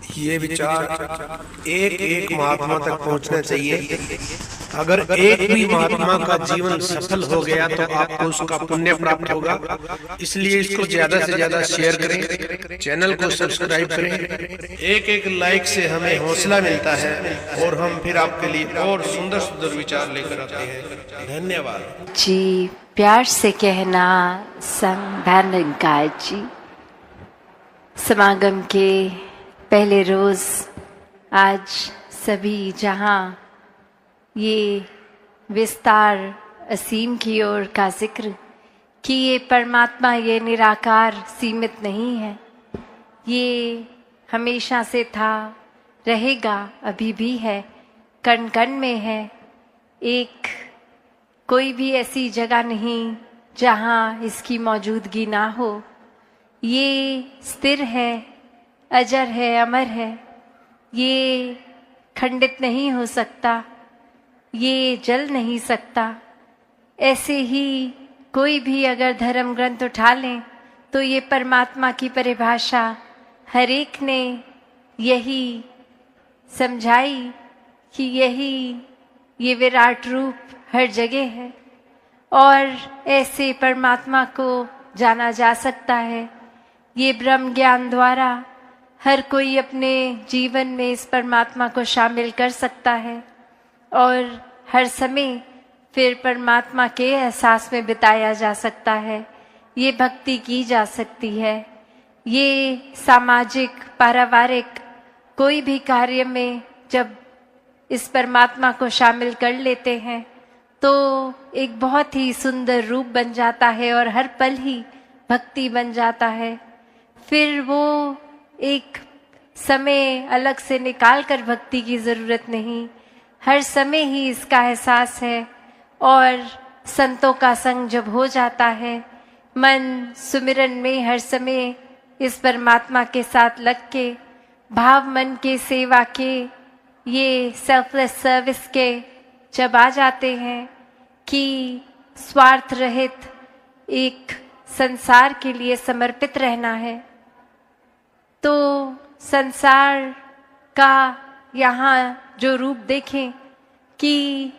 ये विचार एक एक महात्मा तक पहुंचना चाहिए। अगर एक भी महात्मा का जीवन सफल हो गया तो आपको उसका पुण्य प्राप्त होगा। इसलिए इसको ज्यादा से ज्यादा शेयर करें, चैनल को सब्सक्राइब करें। एक एक लाइक से हमें हौसला मिलता है और हम फिर आपके लिए और सुंदर सुंदर विचार लेकर आते हैं। धन्यवाद जी। प्यार से कहना संभानंकार जी। समागम के पहले रोज आज सभी जहां ये विस्तार असीम की ओर का जिक्र कि ये परमात्मा, ये निराकार सीमित नहीं है, ये हमेशा से था, रहेगा, अभी भी है, कण कण में है। एक कोई भी ऐसी जगह नहीं जहाँ इसकी मौजूदगी ना हो। ये स्थिर है, अजर है, अमर है, ये खंडित नहीं हो सकता, ये जल नहीं सकता। ऐसे ही कोई भी अगर धर्म ग्रंथ उठा लें तो ये परमात्मा की परिभाषा हर एक ने यही समझाई कि यही ये विराट रूप हर जगह है और ऐसे परमात्मा को जाना जा सकता है। ये ब्रह्म ज्ञान द्वारा हर कोई अपने जीवन में इस परमात्मा को शामिल कर सकता है और हर समय फिर परमात्मा के एहसास में बिताया जा सकता है। ये भक्ति की जा सकती है। ये सामाजिक, पारिवारिक कोई भी कार्य में जब इस परमात्मा को शामिल कर लेते हैं तो एक बहुत ही सुंदर रूप बन जाता है और हर पल ही भक्ति बन जाता है। फिर वो एक समय अलग से निकाल कर भक्ति की ज़रूरत नहीं, हर समय ही इसका एहसास है। और संतों का संग जब हो जाता है, मन सुमिरन में हर समय इस परमात्मा के साथ लग के, भाव मन के, सेवा के, ये सेल्फलेस सर्विस के जब आ जाते हैं कि स्वार्थ रहित एक संसार के लिए समर्पित रहना है, तो संसार का यहाँ जो रूप देखें कि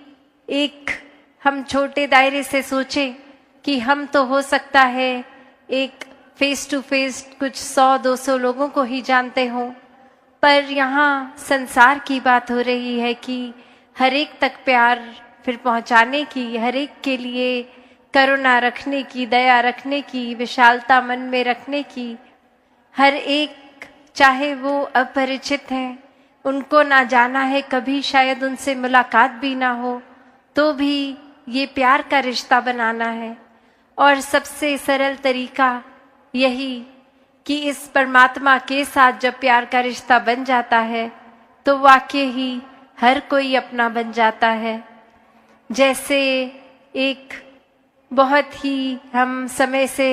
एक हम छोटे दायरे से सोचें कि हम तो हो सकता है एक फेस टू फेस कुछ 100-200 लोगों को ही जानते हों, पर यहाँ संसार की बात हो रही है कि हर एक तक प्यार फिर पहुँचाने की, हर एक के लिए करुणा रखने की, दया रखने की, विशालता मन में रखने की। हर एक चाहे वो अपरिचित हैं, उनको ना जाना है, कभी शायद उनसे मुलाकात भी ना हो, तो भी ये प्यार का रिश्ता बनाना है। और सबसे सरल तरीका यही कि इस परमात्मा के साथ जब प्यार का रिश्ता बन जाता है तो वाकई ही हर कोई अपना बन जाता है। जैसे एक बहुत ही हम समय से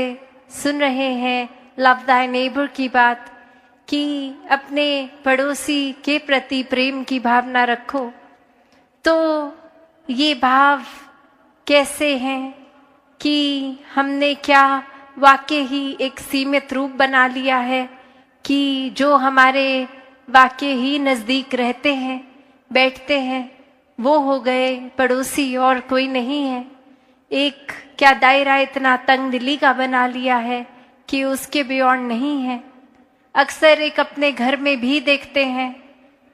सुन रहे हैं लव दाई नेबर की बात कि अपने पड़ोसी के प्रति प्रेम की भावना रखो। तो ये भाव कैसे हैं कि हमने क्या वाकई ही एक सीमित रूप बना लिया है कि जो हमारे वाकई ही नज़दीक रहते हैं, बैठते हैं, वो हो गए पड़ोसी और कोई नहीं है। एक क्या दायरा इतना तंग दिली का बना लिया है कि उसके बियॉन्ड नहीं है। अक्सर एक अपने घर में भी देखते हैं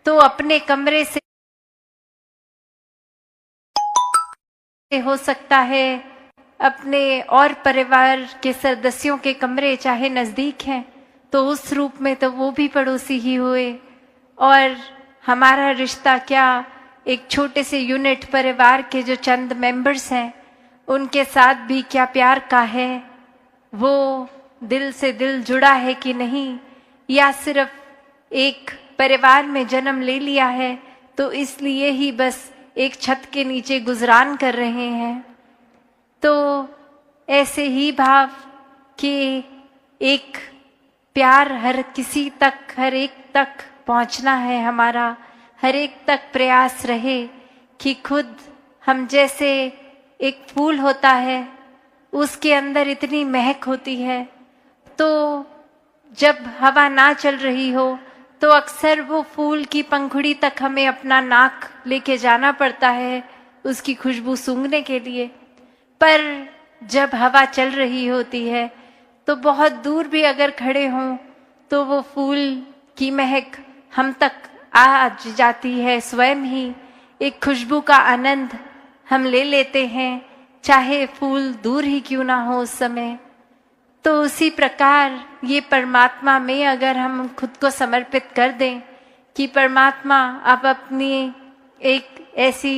तो अपने कमरे से हो सकता है अपने और परिवार के सदस्यों के कमरे चाहे नज़दीक हैं तो उस रूप में तो वो भी पड़ोसी ही हुए। और हमारा रिश्ता क्या एक छोटे से यूनिट परिवार के जो चंद मेंबर्स हैं उनके साथ भी क्या प्यार का है, वो दिल से दिल जुड़ा है कि नहीं, या सिर्फ एक परिवार में जन्म ले लिया है तो इसलिए ही बस एक छत के नीचे गुजरान कर रहे हैं। तो ऐसे ही भाव कि एक प्यार हर किसी तक, हर एक तक पहुंचना है, हमारा हर एक तक प्रयास रहे कि खुद हम जैसे एक फूल होता है उसके अंदर इतनी महक होती है, तो जब हवा ना चल रही हो तो अक्सर वो फूल की पंखुड़ी तक हमें अपना नाक लेके जाना पड़ता है उसकी खुशबू सूंघने के लिए। पर जब हवा चल रही होती है तो बहुत दूर भी अगर खड़े हों तो वो फूल की महक हम तक आ जाती है। स्वयं ही एक खुशबू का आनंद हम ले लेते हैं, चाहे फूल दूर ही क्यों ना हो उस समय। तो उसी प्रकार ये परमात्मा में अगर हम खुद को समर्पित कर दें कि परमात्मा आप अपनी एक ऐसी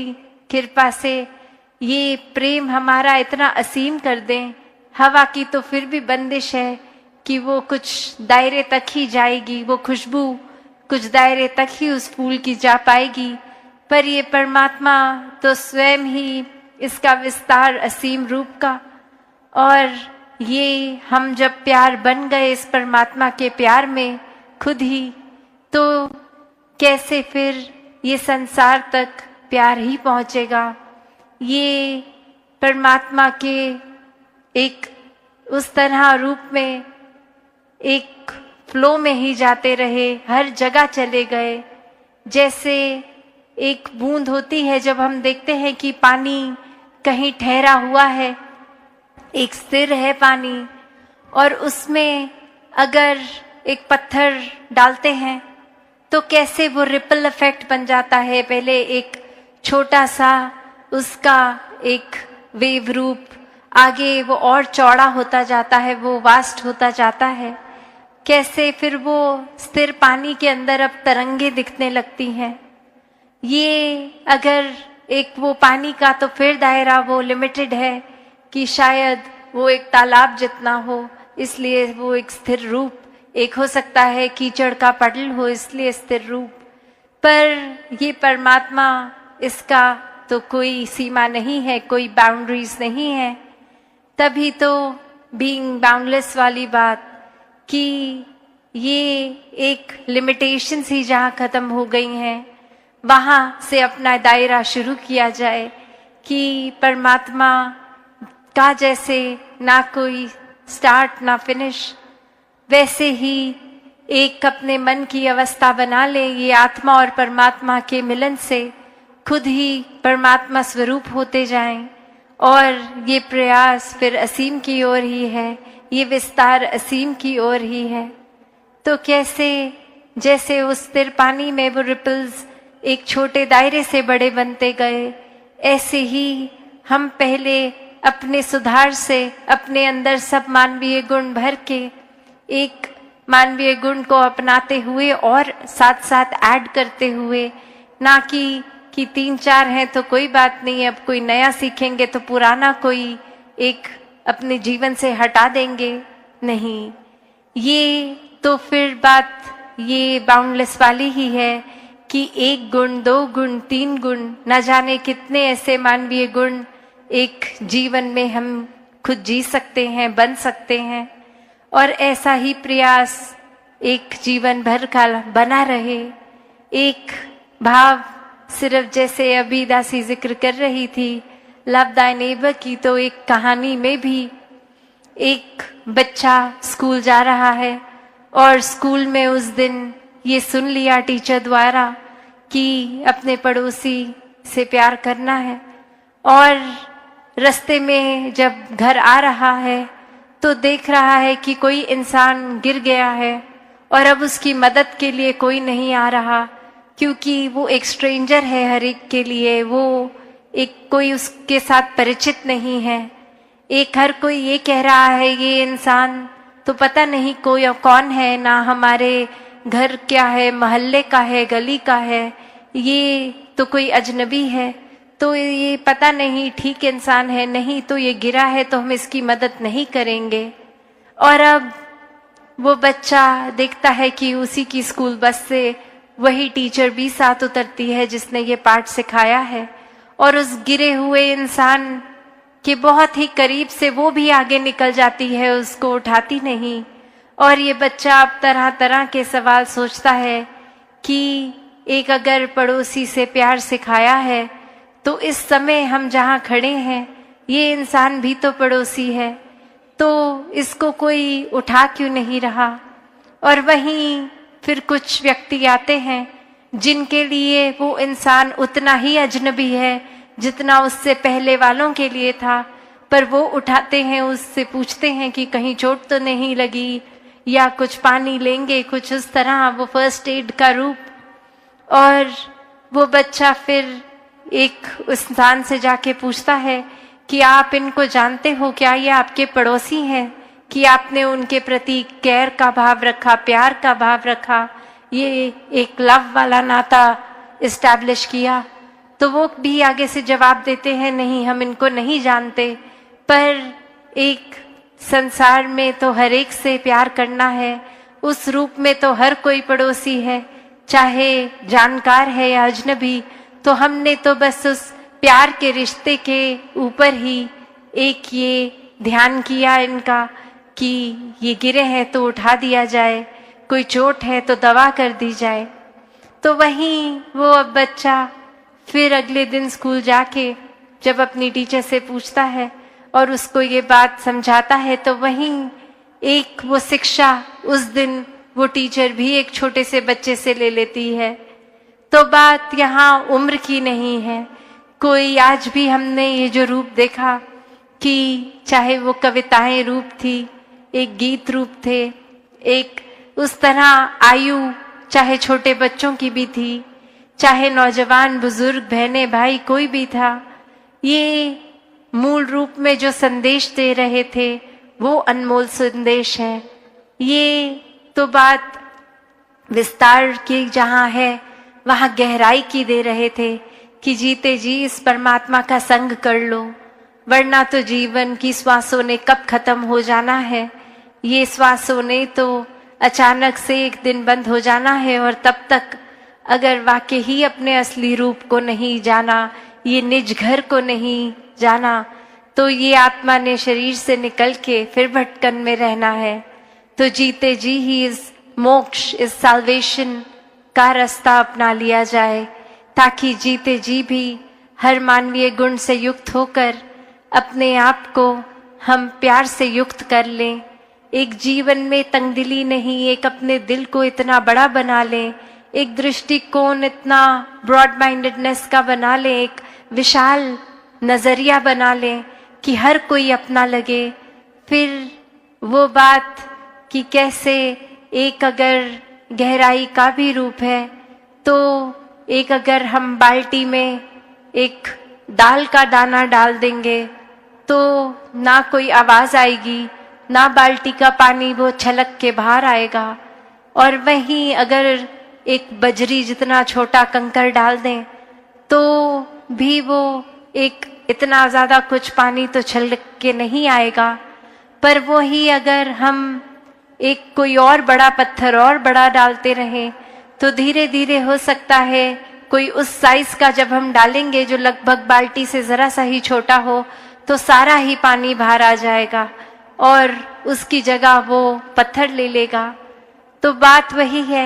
कृपा से ये प्रेम हमारा इतना असीम कर दें। हवा की तो फिर भी बंदिश है कि वो कुछ दायरे तक ही जाएगी, वो खुशबू कुछ दायरे तक ही उस फूल की जा पाएगी, पर ये परमात्मा तो स्वयं ही इसका विस्तार असीम रूप का। और ये हम जब प्यार बन गए इस परमात्मा के प्यार में खुद ही, तो कैसे फिर ये संसार तक प्यार ही पहुंचेगा। ये परमात्मा के एक उस तरह रूप में एक फ्लो में ही जाते रहे, हर जगह चले गए। जैसे एक बूंद होती है जब हम देखते हैं कि पानी कहीं ठहरा हुआ है, एक स्थिर है पानी, और उसमें अगर एक पत्थर डालते हैं तो कैसे वो रिपल इफेक्ट बन जाता है। पहले एक छोटा सा उसका एक वेव रूप, आगे वो और चौड़ा होता जाता है, वो वास्ट होता जाता है। कैसे फिर वो स्थिर पानी के अंदर अब तरंगे दिखने लगती हैं। ये अगर एक वो पानी का तो फिर दायरा वो लिमिटेड है कि शायद वो एक तालाब जितना हो, इसलिए वो एक स्थिर रूप। एक हो सकता है कीचड़ का पटल हो, इसलिए स्थिर रूप। पर ये परमात्मा, इसका तो कोई सीमा नहीं है, कोई बाउंड्रीज नहीं है। तभी तो बीइंग बाउंडलेस वाली बात कि ये एक लिमिटेशंस ही जहाँ खत्म हो गई हैं, वहाँ से अपना दायरा शुरू किया जाए कि परमात्मा का जैसे ना कोई स्टार्ट ना फिनिश, वैसे ही एक अपने मन की अवस्था बना ले। ये आत्मा और परमात्मा के मिलन से खुद ही परमात्मा स्वरूप होते जाएं, और ये प्रयास फिर असीम की ओर ही है, ये विस्तार असीम की ओर ही है। तो कैसे जैसे उस स्थिर पानी में वो रिपल्स एक छोटे दायरे से बड़े बनते गए, ऐसे ही हम पहले अपने सुधार से अपने अंदर सब मानवीय गुण भर के एक मानवीय गुण को अपनाते हुए और साथ साथ ऐड करते हुए, ना कि 3-4 हैं तो कोई बात नहीं, अब कोई नया सीखेंगे तो पुराना कोई एक अपने जीवन से हटा देंगे, नहीं। ये तो फिर बात ये बाउंडलेस वाली ही है कि 1 गुण, 2 गुण, 3 गुण, न जाने कितने ऐसे मानवीय गुण एक जीवन में हम खुद जी सकते हैं, बन सकते हैं। और ऐसा ही प्रयास एक जीवन भर का बना रहे। एक भाव सिर्फ जैसे अभी दासी जिक्र कर रही थी लव दाय नेबर की, तो एक कहानी में भी एक बच्चा स्कूल जा रहा है और स्कूल में उस दिन ये सुन लिया टीचर द्वारा कि अपने पड़ोसी से प्यार करना है, और रास्ते में जब घर आ रहा है तो देख रहा है कि कोई इंसान गिर गया है और अब उसकी मदद के लिए कोई नहीं आ रहा, क्योंकि वो एक स्ट्रेंजर है हर एक के लिए, वो एक कोई उसके साथ परिचित नहीं है। एक हर कोई ये कह रहा है ये इंसान तो पता नहीं कोई कौन है, ना हमारे घर क्या है, मोहल्ले का है, गली का है, ये तो कोई अजनबी है, तो ये पता नहीं ठीक इंसान है, नहीं तो ये गिरा है तो हम इसकी मदद नहीं करेंगे। और अब वो बच्चा देखता है कि उसी की स्कूल बस से वही टीचर भी साथ उतरती है जिसने ये पाठ सिखाया है, और उस गिरे हुए इंसान के बहुत ही करीब से वो भी आगे निकल जाती है, उसको उठाती नहीं। और ये बच्चा अब तरह तरह के सवाल सोचता है कि एक अगर पड़ोसी से प्यार सिखाया है तो इस समय हम जहाँ खड़े हैं ये इंसान भी तो पड़ोसी है, तो इसको कोई उठा क्यों नहीं रहा। और वहीं फिर कुछ व्यक्ति आते हैं जिनके लिए वो इंसान उतना ही अजनबी है जितना उससे पहले वालों के लिए था, पर वो उठाते हैं, उससे पूछते हैं कि कहीं चोट तो नहीं लगी, या कुछ पानी लेंगे, कुछ उस तरह, वो फर्स्ट एड का रूप। और वो बच्चा फिर एक इंसान से जाके पूछता है कि आप इनको जानते हो क्या, ये आपके पड़ोसी हैं, कि आपने उनके प्रति केयर का भाव रखा, प्यार का भाव रखा, ये एक लव वाला नाता इस्टेब्लिश किया। तो वो भी आगे से जवाब देते हैं, नहीं, हम इनको नहीं जानते, पर एक संसार में तो हर एक से प्यार करना है, उस रूप में तो हर कोई पड़ोसी है, चाहे जानकार है या अजनबी। तो हमने तो बस उस प्यार के रिश्ते के ऊपर ही एक ये ध्यान किया इनका कि ये गिरे हैं तो उठा दिया जाए, कोई चोट है तो दवा कर दी जाए। तो वहीं वो अब बच्चा फिर अगले दिन स्कूल जाके जब अपनी टीचर से पूछता है और उसको ये बात समझाता है, तो वहीं एक वो शिक्षा उस दिन वो टीचर भी एक छोटे से बच्चे से ले लेती है। तो बात यहाँ उम्र की नहीं है। कोई आज भी हमने ये जो रूप देखा कि चाहे वो कविताएं रूप थी, एक गीत रूप थे, एक उस तरह आयु चाहे छोटे बच्चों की भी थी, चाहे नौजवान बुजुर्ग बहनें भाई कोई भी था, ये मूल रूप में जो संदेश दे रहे थे वो अनमोल संदेश है। ये तो बात विस्तार की जहाँ है वहाँ गहराई की दे रहे थे कि जीते जी इस परमात्मा का संग कर लो, वरना तो जीवन की श्वासों ने कब खत्म हो जाना है। ये श्वासों ने तो अचानक से एक दिन बंद हो जाना है, और तब तक अगर वाकई ही अपने असली रूप को नहीं जाना, ये निज घर को नहीं जाना, तो ये आत्मा ने शरीर से निकल के फिर भटकन में रहना है। तो जीते जी ही इस मोक्ष, इस साल्वेशन का रास्ता अपना लिया जाए, ताकि जीते जी भी हर मानवीय गुण से युक्त होकर अपने आप को हम प्यार से युक्त कर लें। एक जीवन में तंगदिली नहीं, एक अपने दिल को इतना बड़ा बना लें, एक दृष्टिकोण इतना ब्रॉड माइंडेडनेस का बना लें, एक विशाल नजरिया बना लें कि हर कोई अपना लगे। फिर वो बात कि कैसे एक अगर गहराई का भी रूप है, तो एक अगर हम बाल्टी में एक दाल का दाना डाल देंगे तो ना कोई आवाज आएगी, ना बाल्टी का पानी वो छलक के बाहर आएगा। और वहीं अगर एक बजरी जितना छोटा कंकर डाल दें तो भी वो एक इतना ज्यादा कुछ पानी तो छलक के नहीं आएगा। पर वो ही अगर हम एक कोई और बड़ा पत्थर और बड़ा डालते रहें तो धीरे धीरे हो सकता है कोई उस साइज का जब हम डालेंगे जो लगभग बाल्टी से जरा सा ही छोटा हो, तो सारा ही पानी बाहर आ जाएगा और उसकी जगह वो पत्थर ले लेगा। तो बात वही है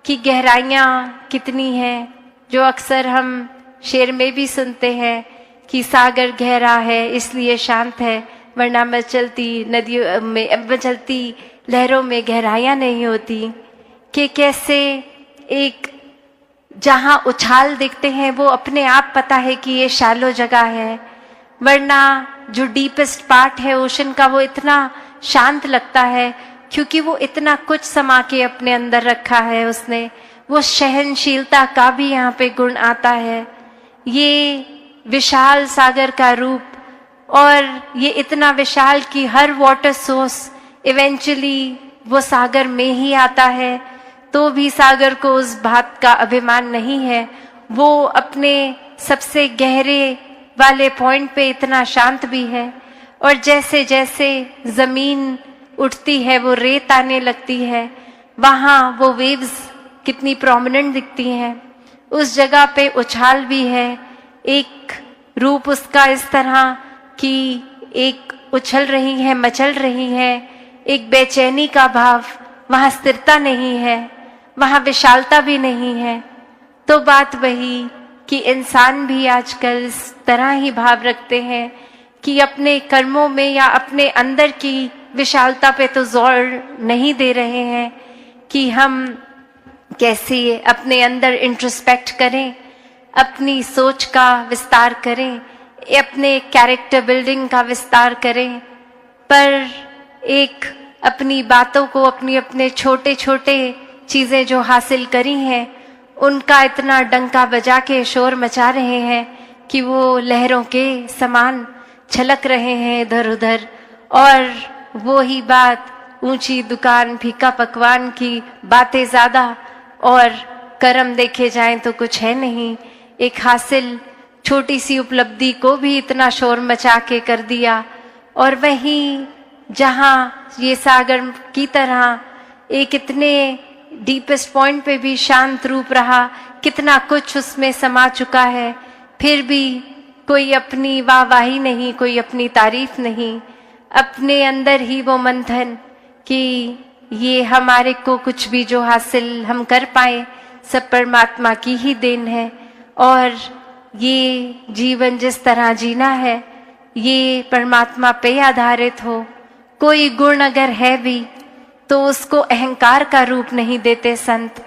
कि गहराइयाँ कितनी हैं, जो अक्सर हम शेर में भी सुनते हैं कि सागर गहरा है इसलिए शांत है, वरना मचलती नदियों में, मचलती लहरों में गहराइयाँ नहीं होती। कि कैसे एक जहाँ उछाल दिखते हैं वो अपने आप पता है कि ये शैलो जगह है, वरना जो डीपेस्ट पार्ट है ओशन का वो इतना शांत लगता है क्योंकि वो इतना कुछ समा के अपने अंदर रखा है उसने। वो सहनशीलता का भी यहाँ पे गुण आता है। ये विशाल सागर का रूप, और ये इतना विशाल कि हर वाटर सोर्स इवेंचुअली वो सागर में ही आता है। तो भी सागर को उस बात का अभिमान नहीं है, वो अपने सबसे गहरे वाले पॉइंट पे इतना शांत भी है। और जैसे जैसे जमीन उठती है वो रेत आने लगती है, वहाँ वो वेव्स कितनी प्रोमिनेंट दिखती हैं। उस जगह पे उछाल भी है, एक रूप उसका इस तरह कि एक उछल रही है, मचल रही है, एक बेचैनी का भाव, वहाँ स्थिरता नहीं है, वहाँ विशालता भी नहीं है। तो बात वही कि इंसान भी आजकल इस तरह ही भाव रखते हैं कि अपने कर्मों में या अपने अंदर की विशालता पे तो जोर नहीं दे रहे हैं कि हम कैसे अपने अंदर इंट्रोस्पेक्ट करें, अपनी सोच का विस्तार करें, अपने कैरेक्टर बिल्डिंग का विस्तार करें, पर एक अपनी बातों को, अपने छोटे छोटे चीज़ें जो हासिल करी हैं उनका इतना डंका बजा के शोर मचा रहे हैं कि वो लहरों के समान छलक रहे हैं इधर उधर। और वो ही बात, ऊंची दुकान फीका पकवान की बातें ज़्यादा और कर्म देखे जाएं तो कुछ है नहीं। एक हासिल छोटी सी उपलब्धि को भी इतना शोर मचा के कर दिया। और वहीं जहाँ ये सागर की तरह एक इतने डीपेस्ट पॉइंट पे भी शांत रूप रहा, कितना कुछ उसमें समा चुका है, फिर भी कोई अपनी वाहवाही नहीं, कोई अपनी तारीफ नहीं, अपने अंदर ही वो मंथन कि ये हमारे को कुछ भी जो हासिल हम कर पाए सब परमात्मा की ही देन है। और ये जीवन जिस तरह जीना है ये परमात्मा पे आधारित हो। कोई गुण अगर है भी तो उसको अहंकार का रूप नहीं देते संत।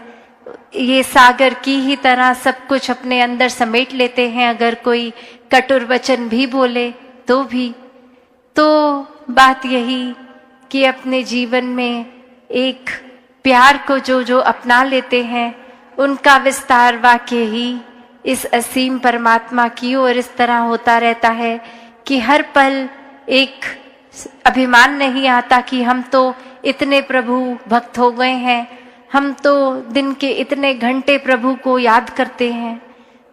ये सागर की ही तरह सब कुछ अपने अंदर समेट लेते हैं। अगर कोई कटुर वचन भी बोले तो भी, तो बात यही कि अपने जीवन में एक प्यार को जो जो अपना लेते हैं उनका विस्तार वाकई ही इस असीम परमात्मा की ओर इस तरह होता रहता है कि हर पल एक अभिमान नहीं आता कि हम तो इतने प्रभु भक्त हो गए हैं, हम तो दिन के इतने घंटे प्रभु को याद करते हैं।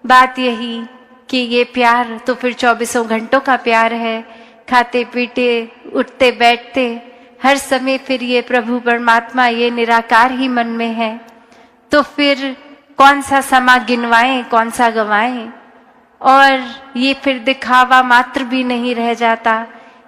बात यही कि ये प्यार तो फिर 24 घंटों का प्यार है। खाते पीते उठते बैठते हर समय फिर ये प्रभु परमात्मा ये निराकार ही मन में है। तो फिर कौन सा समा गिनवाएं, कौन सा गवाएं। और ये फिर दिखावा मात्र भी नहीं रह जाता।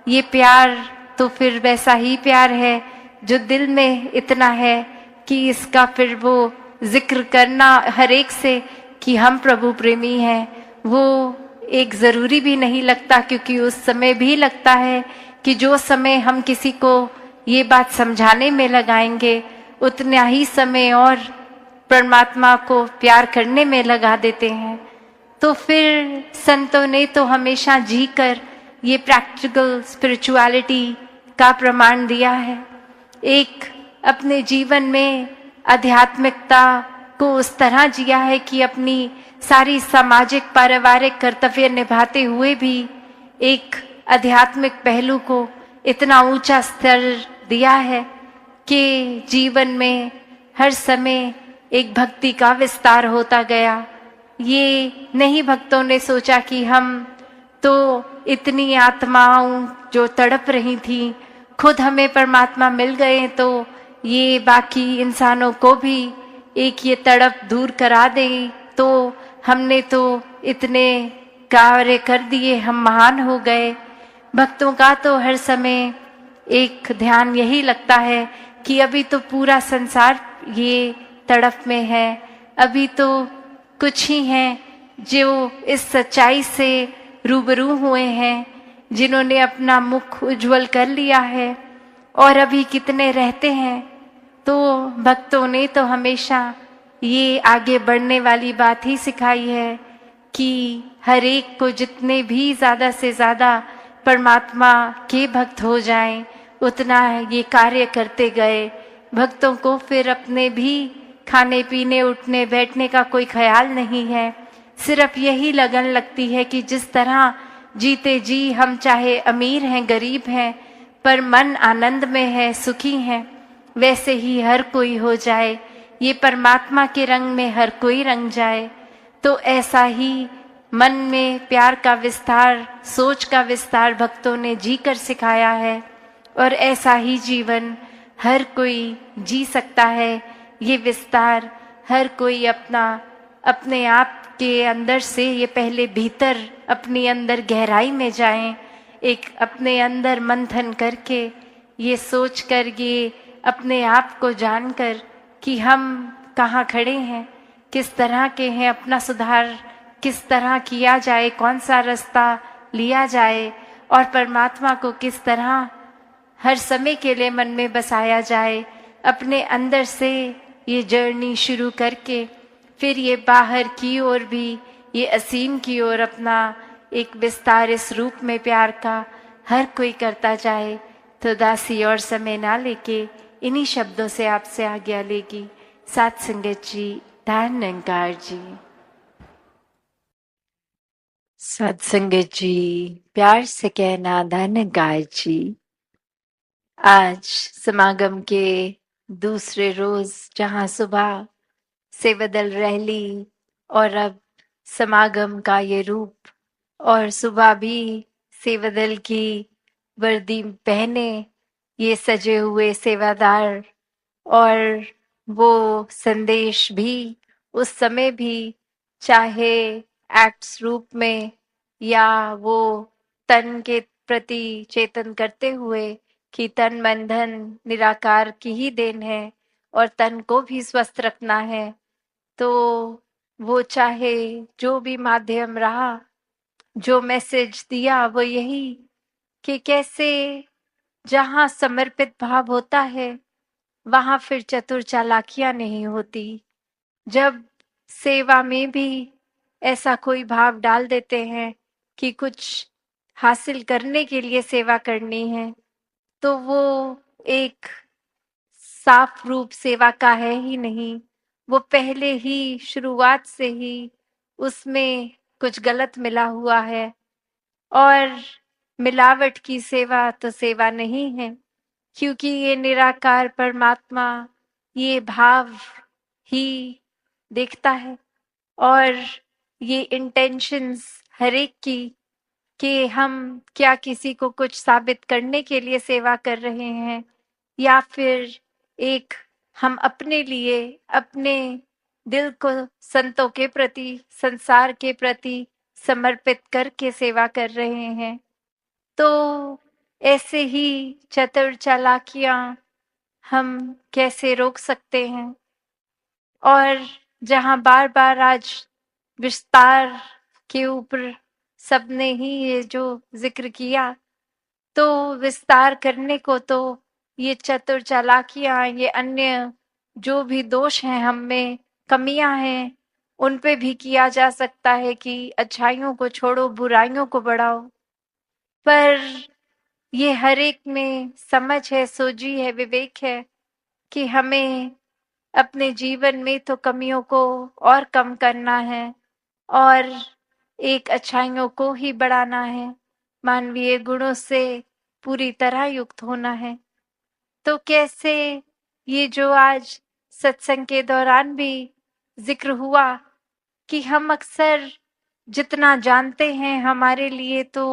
ये प्यार तो फिर वैसा ही प्यार है जो दिल में इतना है कि इसका फिर वो जिक्र करना हर एक से कि हम प्रभु प्रेमी हैं, वो एक ज़रूरी भी नहीं लगता। क्योंकि उस समय भी लगता है कि जो समय हम किसी को ये बात समझाने में लगाएंगे उतना ही समय और परमात्मा को प्यार करने में लगा देते हैं। तो फिर संतों ने तो हमेशा जी कर ये प्रैक्टिकल स्पिरिचुअलिटी का प्रमाण दिया है। एक अपने जीवन में आध्यात्मिकता को उस तरह जिया है कि अपनी सारी सामाजिक पारिवारिक कर्तव्य निभाते हुए भी एक आध्यात्मिक पहलू को इतना ऊंचा स्तर दिया है कि जीवन में हर समय एक भक्ति का विस्तार होता गया। ये नहीं भक्तों ने सोचा कि हम तो इतनी आत्माओं जो तड़प रही थी खुद हमें परमात्मा मिल गए तो ये बाकी इंसानों को भी एक ये तड़प दूर करा दे, तो हमने तो इतने कार्य कर दिए, हम महान हो गए। भक्तों का तो हर समय एक ध्यान यही लगता है कि अभी तो पूरा संसार ये तड़प में है, अभी तो कुछ ही हैं जो इस सच्चाई से रूबरू हुए हैं, जिन्होंने अपना मुख उज्जवल कर लिया है, और अभी कितने रहते हैं। तो भक्तों ने तो हमेशा ये आगे बढ़ने वाली बात ही सिखाई है कि हर एक को जितने भी ज़्यादा से ज़्यादा परमात्मा के भक्त हो जाएं उतना ये कार्य करते गए। भक्तों को फिर अपने भी खाने पीने उठने बैठने का कोई ख्याल नहीं है, सिर्फ यही लगन लगती है कि जिस तरह जीते जी हम चाहे अमीर हैं गरीब हैं पर मन आनंद में है, सुखी हैं, वैसे ही हर कोई हो जाए, ये परमात्मा के रंग में हर कोई रंग जाए। तो ऐसा ही मन में प्यार का विस्तार, सोच का विस्तार भक्तों ने जी कर सिखाया है, और ऐसा ही जीवन हर कोई जी सकता है। ये विस्तार हर कोई अपने आप के अंदर से ये पहले भीतर अपने अंदर गहराई में जाएं, एक अपने अंदर मंथन करके ये सोच कर, ये अपने आप को जानकर कि हम कहाँ खड़े हैं, किस तरह के हैं, अपना सुधार किस तरह किया जाए, कौन सा रास्ता लिया जाए, और परमात्मा को किस तरह हर समय के लिए मन में बसाया जाए। अपने अंदर से ये जर्नी शुरू करके फिर ये बाहर की ओर भी ये असीम की ओर अपना एक विस्तार इस रूप में प्यार का हर कोई करता जाए, तो दासी और समय ना लेके इन्हीं शब्दों से आपसे आज्ञा लेगी। साथ संगत जी, धन निरंकार जी। सत्संगत जी, प्यार से कहना धन निरंकार जी। आज समागम के दूसरे रोज जहां सुबह से बदल रैली और अब समागम का ये रूप, और सुबह भी सेवदल की वर्दी पहने ये सजे हुए सेवादार, और वो संदेश भी उस समय भी चाहे एक्ट्स रूप में या वो तन के प्रति चेतन करते हुए कि तन मन धन निराकार की ही देन है और तन को भी स्वस्थ रखना है, तो वो चाहे जो भी माध्यम रहा, जो मैसेज दिया वो यही कि कैसे जहां समर्पित भाव होता है वहां फिर चतुर चालाकियां नहीं होती। जब सेवा में भी ऐसा कोई भाव डाल देते हैं कि कुछ हासिल करने के लिए सेवा करनी है, तो वो एक साफ रूप सेवा का है ही नहीं। वो पहले ही शुरुआत से ही उसमें कुछ गलत मिला हुआ है, और मिलावट की सेवा तो सेवा नहीं है, क्योंकि ये निराकार परमात्मा ये भाव ही देखता है। और ये इंटेंशंस हर एक की कि हम क्या किसी को कुछ साबित करने के लिए सेवा कर रहे हैं, या फिर एक हम अपने लिए अपने दिल को संतों के प्रति, संसार के प्रति समर्पित करके सेवा कर रहे हैं। तो ऐसे ही चतुर चालाकियां हम कैसे रोक सकते हैं। और जहां बार बार आज विस्तार के ऊपर सबने ही ये जो जिक्र किया, तो विस्तार करने को तो ये चतुर चालाकियां, ये अन्य जो भी दोष हैं हम में, कमियां हैं, उन पे भी किया जा सकता है कि अच्छाइयों को छोड़ो, बुराइयों को बढ़ाओ। पर ये हर एक में समझ है, सोझी है, विवेक है कि हमें अपने जीवन में तो कमियों को और कम करना है और एक अच्छाइयों को ही बढ़ाना है, मानवीय गुणों से पूरी तरह युक्त होना है। तो कैसे ये जो आज सत्संग के दौरान भी जिक्र हुआ कि हम अक्सर जितना जानते हैं हमारे लिए तो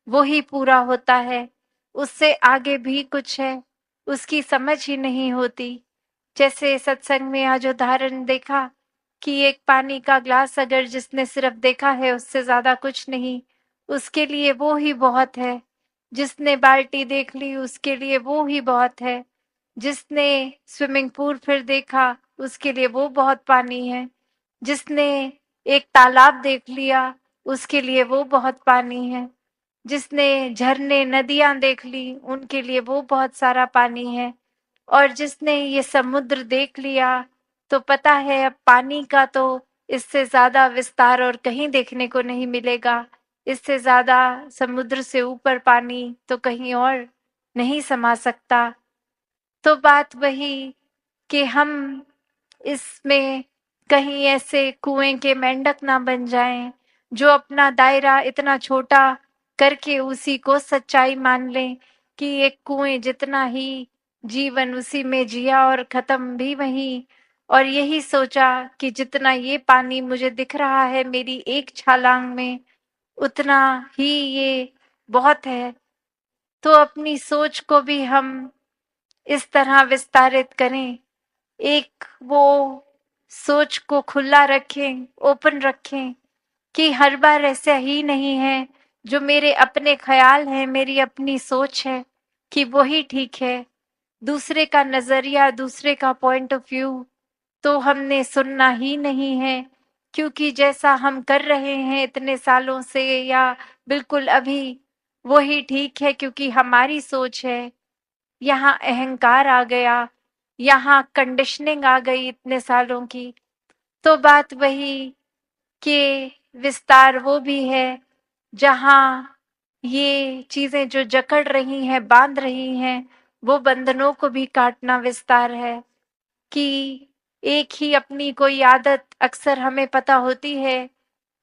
वो ही पूरा होता है, उससे आगे भी कुछ है उसकी समझ ही नहीं होती। जैसे सत्संग में आज उदाहरण देखा कि एक पानी का ग्लास अगर जिसने सिर्फ देखा है उससे ज्यादा कुछ नहीं, उसके लिए वो ही बहुत है। जिसने बाल्टी देख ली उसके लिए वो ही बहुत है। जिसने स्विमिंग पूल फिर देखा उसके लिए वो बहुत पानी है। जिसने एक तालाब देख लिया उसके लिए वो बहुत पानी है। जिसने झरने नदियां देख ली उनके लिए वो बहुत सारा पानी है। और जिसने ये समुद्र देख लिया तो पता है अब पानी का तो इससे ज्यादा विस्तार और कहीं देखने को नहीं मिलेगा। इससे ज्यादा समुद्र से ऊपर पानी तो कहीं और नहीं समा सकता। तो बात वही कि हम इसमें कहीं ऐसे कुएं के मेंढक ना बन जाएं जो अपना दायरा इतना छोटा करके उसी को सच्चाई मान लें कि एक कुएं जितना ही जीवन उसी में जिया और खत्म भी वहीं, और यही सोचा कि जितना ये पानी मुझे दिख रहा है मेरी एक छलांग में उतना ही ये बहुत है। तो अपनी सोच को भी हम इस तरह विस्तारित करें, एक वो सोच को खुला रखें, ओपन रखें कि हर बार ऐसा ही नहीं है जो मेरे अपने ख्याल हैं, मेरी अपनी सोच है कि वही ठीक है। दूसरे का नजरिया, दूसरे का पॉइंट ऑफ व्यू तो हमने सुनना ही नहीं है, क्योंकि जैसा हम कर रहे हैं इतने सालों से या बिल्कुल अभी वही ठीक है, क्योंकि हमारी सोच है। यहाँ अहंकार आ गया यहाँ कंडीशनिंग आ गई इतने सालों की। तो बात वही कि विस्तार वो भी है जहाँ ये चीजें जो जकड़ रही हैं, बांध रही हैं, वो बंधनों को भी काटना विस्तार है। कि एक ही अपनी कोई आदत अक्सर हमें पता होती है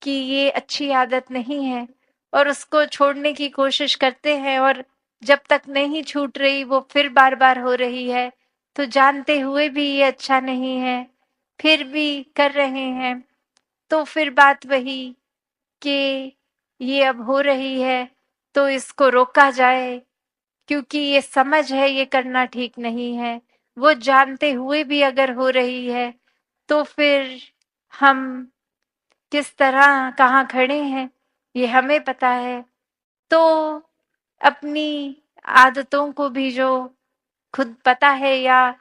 कि ये अच्छी आदत नहीं है और उसको छोड़ने की कोशिश करते हैं, और जब तक नहीं छूट रही वो फिर बार बार हो रही है, तो जानते हुए भी ये अच्छा नहीं है, फिर भी कर रहे हैं। तो फिर बात वही कि ये अब हो रही है तो इसको रोका जाए, क्योंकि ये समझ है ये करना ठीक नहीं है। वो जानते हुए भी अगर हो रही है तो फिर हम किस तरह कहाँ खड़े हैं ये हमें पता है। तो अपनी आदतों को भी जो खुद पता है, या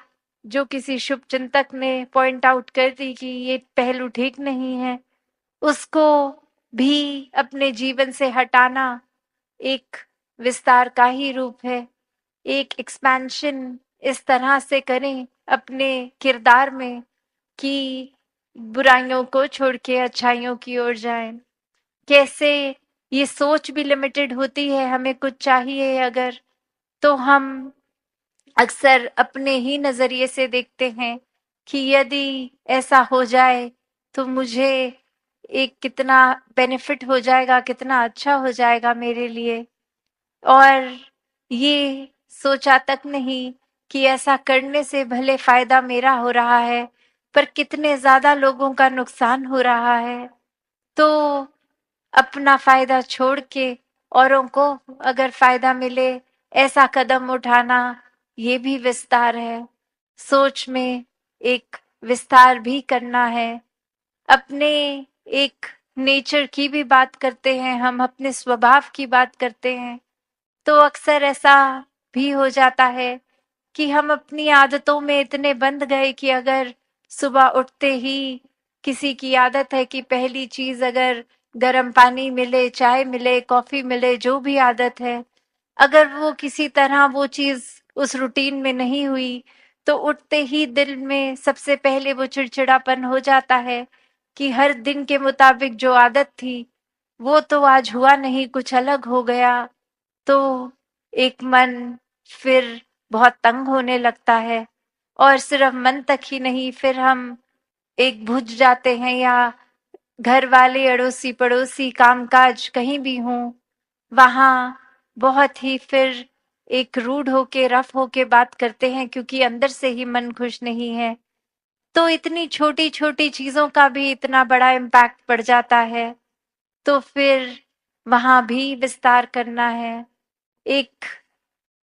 जो किसी शुभ चिंतक ने पॉइंट आउट कर दी कि ये पहलू ठीक नहीं है, उसको भी अपने जीवन से हटाना एक विस्तार का ही रूप है। एक एक्सपेंशन इस तरह से करें अपने किरदार में कि बुराइयों को छोड़ के अच्छाइयों की ओर जाएं। कैसे ये सोच भी लिमिटेड होती है, हमें कुछ चाहिए अगर, तो हम अक्सर अपने ही नजरिए से देखते हैं कि यदि ऐसा हो जाए तो मुझे एक कितना बेनिफिट हो जाएगा, कितना अच्छा हो जाएगा मेरे लिए। और ये सोचा तक नहीं कि ऐसा करने से भले फायदा मेरा हो रहा है, पर कितने ज्यादा लोगों का नुकसान हो रहा है। तो अपना फायदा छोड़ के औरों को अगर फायदा मिले, ऐसा कदम उठाना, ये भी विस्तार है। सोच में एक विस्तार भी करना है। अपने एक नेचर की भी बात करते हैं हम, अपने स्वभाव की बात करते हैं, तो अक्सर ऐसा भी हो जाता है कि हम अपनी आदतों में इतने बंध गए कि अगर सुबह उठते ही किसी की आदत है कि पहली चीज अगर गर्म पानी मिले, चाय मिले, कॉफी मिले, जो भी आदत है, अगर वो किसी तरह वो चीज उस रूटीन में नहीं हुई, तो उठते ही दिल में सबसे पहले वो चिड़चिड़ापन हो जाता है कि हर दिन के मुताबिक जो आदत थी वो तो आज हुआ नहीं, कुछ अलग हो गया। तो एक मन फिर बहुत तंग होने लगता है, और सिर्फ मन तक ही नहीं, फिर हम एक बुझ जाते हैं, या घर वाले, अड़ोसी पड़ोसी, कामकाज कहीं भी हों, वहाँ बहुत ही फिर एक रूड होके, रफ होके बात करते हैं, क्योंकि अंदर से ही मन खुश नहीं है। तो इतनी छोटी छोटी चीजों का भी इतना बड़ा इम्पैक्ट पड़ जाता है। तो फिर वहां भी विस्तार करना है। एक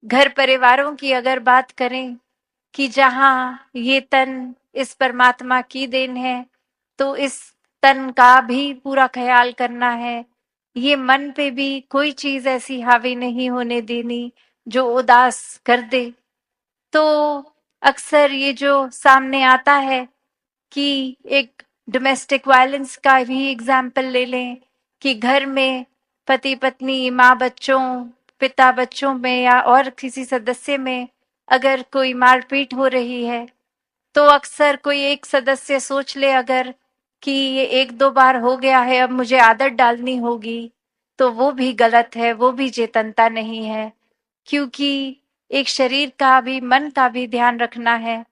घर परिवारों की अगर बात करें कि जहाँ ये तन इस परमात्मा की देन है, तो इस तन का भी पूरा ख्याल करना है। ये मन पे भी कोई चीज ऐसी हावी नहीं होने देनी जो उदास कर दे। तो अक्सर ये जो सामने आता है कि एक डोमेस्टिक वायलेंस का भी एग्जाम्पल ले लें कि घर में पति पत्नी, माँ बच्चों, पिता बच्चों में, या और किसी सदस्य में अगर कोई मारपीट हो रही है, तो अक्सर कोई एक सदस्य सोच ले अगर कि ये एक दो बार हो गया है, अब मुझे आदत डालनी होगी, तो वो भी गलत है, वो भी चेतनता नहीं है। क्योंकि एक शरीर का भी, मन का भी ध्यान रखना है।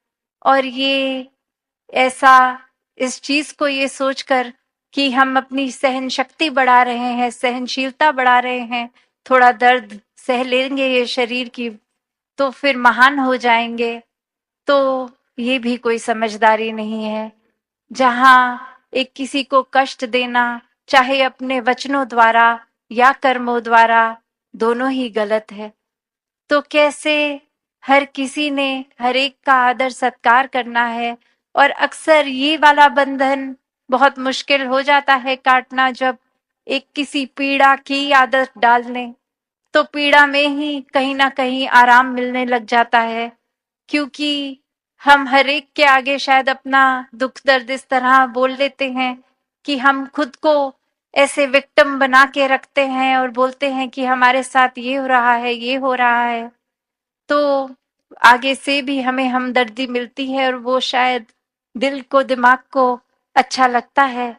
और ये ऐसा, इस चीज को ये सोचकर कि हम अपनी सहन शक्ति बढ़ा रहे हैं, सहनशीलता बढ़ा रहे हैं, थोड़ा दर्द सह लेंगे ये शरीर की, तो फिर महान हो जाएंगे, तो ये भी कोई समझदारी नहीं है। जहां एक किसी को कष्ट देना, चाहे अपने वचनों द्वारा या कर्मों द्वारा, दोनों ही गलत है। तो कैसे हर किसी ने हर एक का आदर सत्कार करना है। और अक्सर ये वाला बंधन बहुत मुश्किल हो जाता है काटना, जब एक किसी पीड़ा की आदत डाल लें, तो पीड़ा में ही कहीं ना कहीं आराम मिलने लग जाता है। क्योंकि हम हर एक के आगे शायद अपना दुख दर्द इस तरह बोल देते हैं कि हम खुद को ऐसे विक्टिम बना के रखते हैं और बोलते हैं कि हमारे साथ ये हो रहा है, ये हो रहा है। तो आगे से भी हमें हमदर्दी मिलती है और वो शायद दिल को दिमाग को अच्छा लगता है।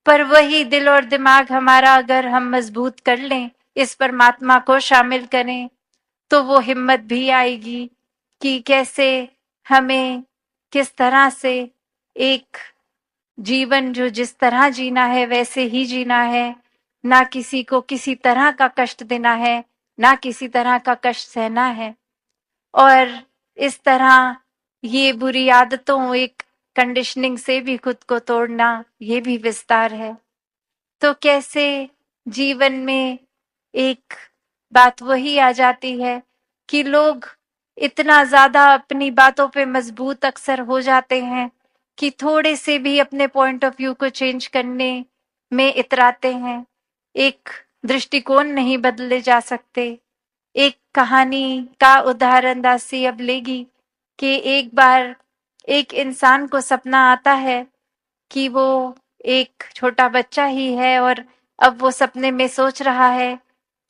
पर वही दिल और दिमाग हमारा अगर हम मजबूत कर लें, इस परमात्मा को शामिल करें, तो वो हिम्मत भी आएगी कि कैसे हमें किस तरह से एक जीवन जो जिस तरह जीना है वैसे ही जीना है, ना किसी को किसी तरह का कष्ट देना है, ना किसी तरह का कष्ट सहना है। और इस तरह ये बुरी आदतों, एक कंडीशनिंग से भी खुद को तोड़ना, ये भी विस्तार है। तो कैसे जीवन में एक बात वही आ जाती है कि लोग इतना ज्यादा अपनी बातों पे मजबूत अक्सर हो जाते हैं कि थोड़े से भी अपने पॉइंट ऑफ व्यू को चेंज करने में इतराते हैं। एक दृष्टिकोण नहीं बदले जा सकते। एक कहानी का उदाहरण दासी अब लेगी कि एक बार एक इंसान को सपना आता है कि वो एक छोटा बच्चा ही है और अब वो सपने में सोच रहा है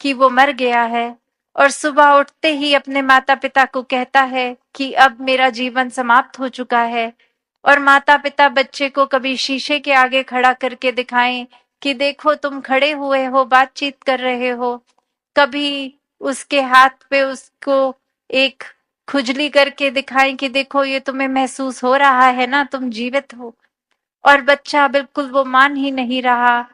कि वो मर गया है, और सुबह उठते ही अपने माता पिता को कहता है कि अब मेरा जीवन समाप्त हो चुका है। और माता पिता बच्चे को कभी शीशे के आगे खड़ा करके दिखाएं कि देखो तुम खड़े हुए हो, बातचीत कर रहे हो, कभी उसके हाथ पे उसको एक खुजली करके दिखाएं कि देखो ये तुम्हें महसूस हो रहा है ना, तुम जीवित हो। और बच्चा बिल्कुल वो मान ही नहीं रहा।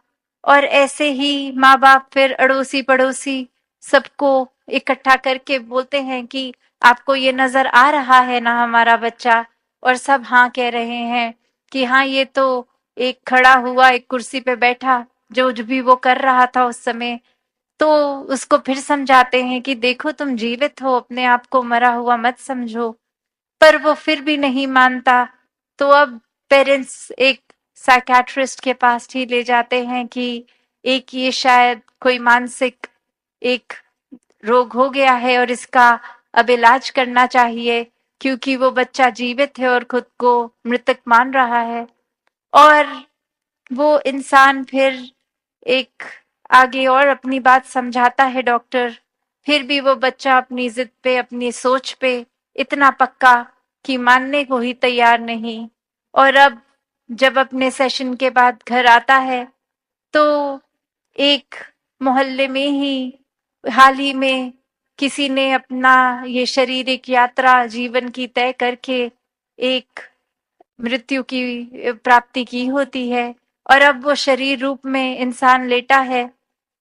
और ऐसे ही माँ बाप फिर अड़ोसी पड़ोसी सबको इकट्ठा करके बोलते हैं कि आपको ये नजर आ रहा है ना हमारा बच्चा, और सब हाँ कह रहे हैं कि हाँ ये तो एक खड़ा हुआ, एक कुर्सी पे बैठा, जो भी वो कर रहा था उस समय। तो उसको फिर समझाते हैं कि देखो तुम जीवित हो, अपने आप को मरा हुआ मत समझो। पर वो फिर भी नहीं मानता। तो अब पेरेंट्स एक साइकियाट्रिस्ट के पास ही ले जाते हैं कि एक ये शायद कोई मानसिक एक रोग हो गया है और इसका अब इलाज करना चाहिए, क्योंकि वो बच्चा जीवित है और खुद को मृतक मान रहा है। और वो इंसान फिर एक आगे और अपनी बात समझाता है डॉक्टर। फिर भी वो बच्चा अपनी जिद पे, अपनी सोच पे इतना पक्का कि मानने को ही तैयार नहीं। और अब जब अपने सेशन के बाद घर आता है तो एक मोहल्ले में ही हाल ही में किसी ने अपना ये शारीरिक यात्रा जीवन की तय करके एक मृत्यु की प्राप्ति की होती है। और अब वो शरीर रूप में इंसान लेटा है।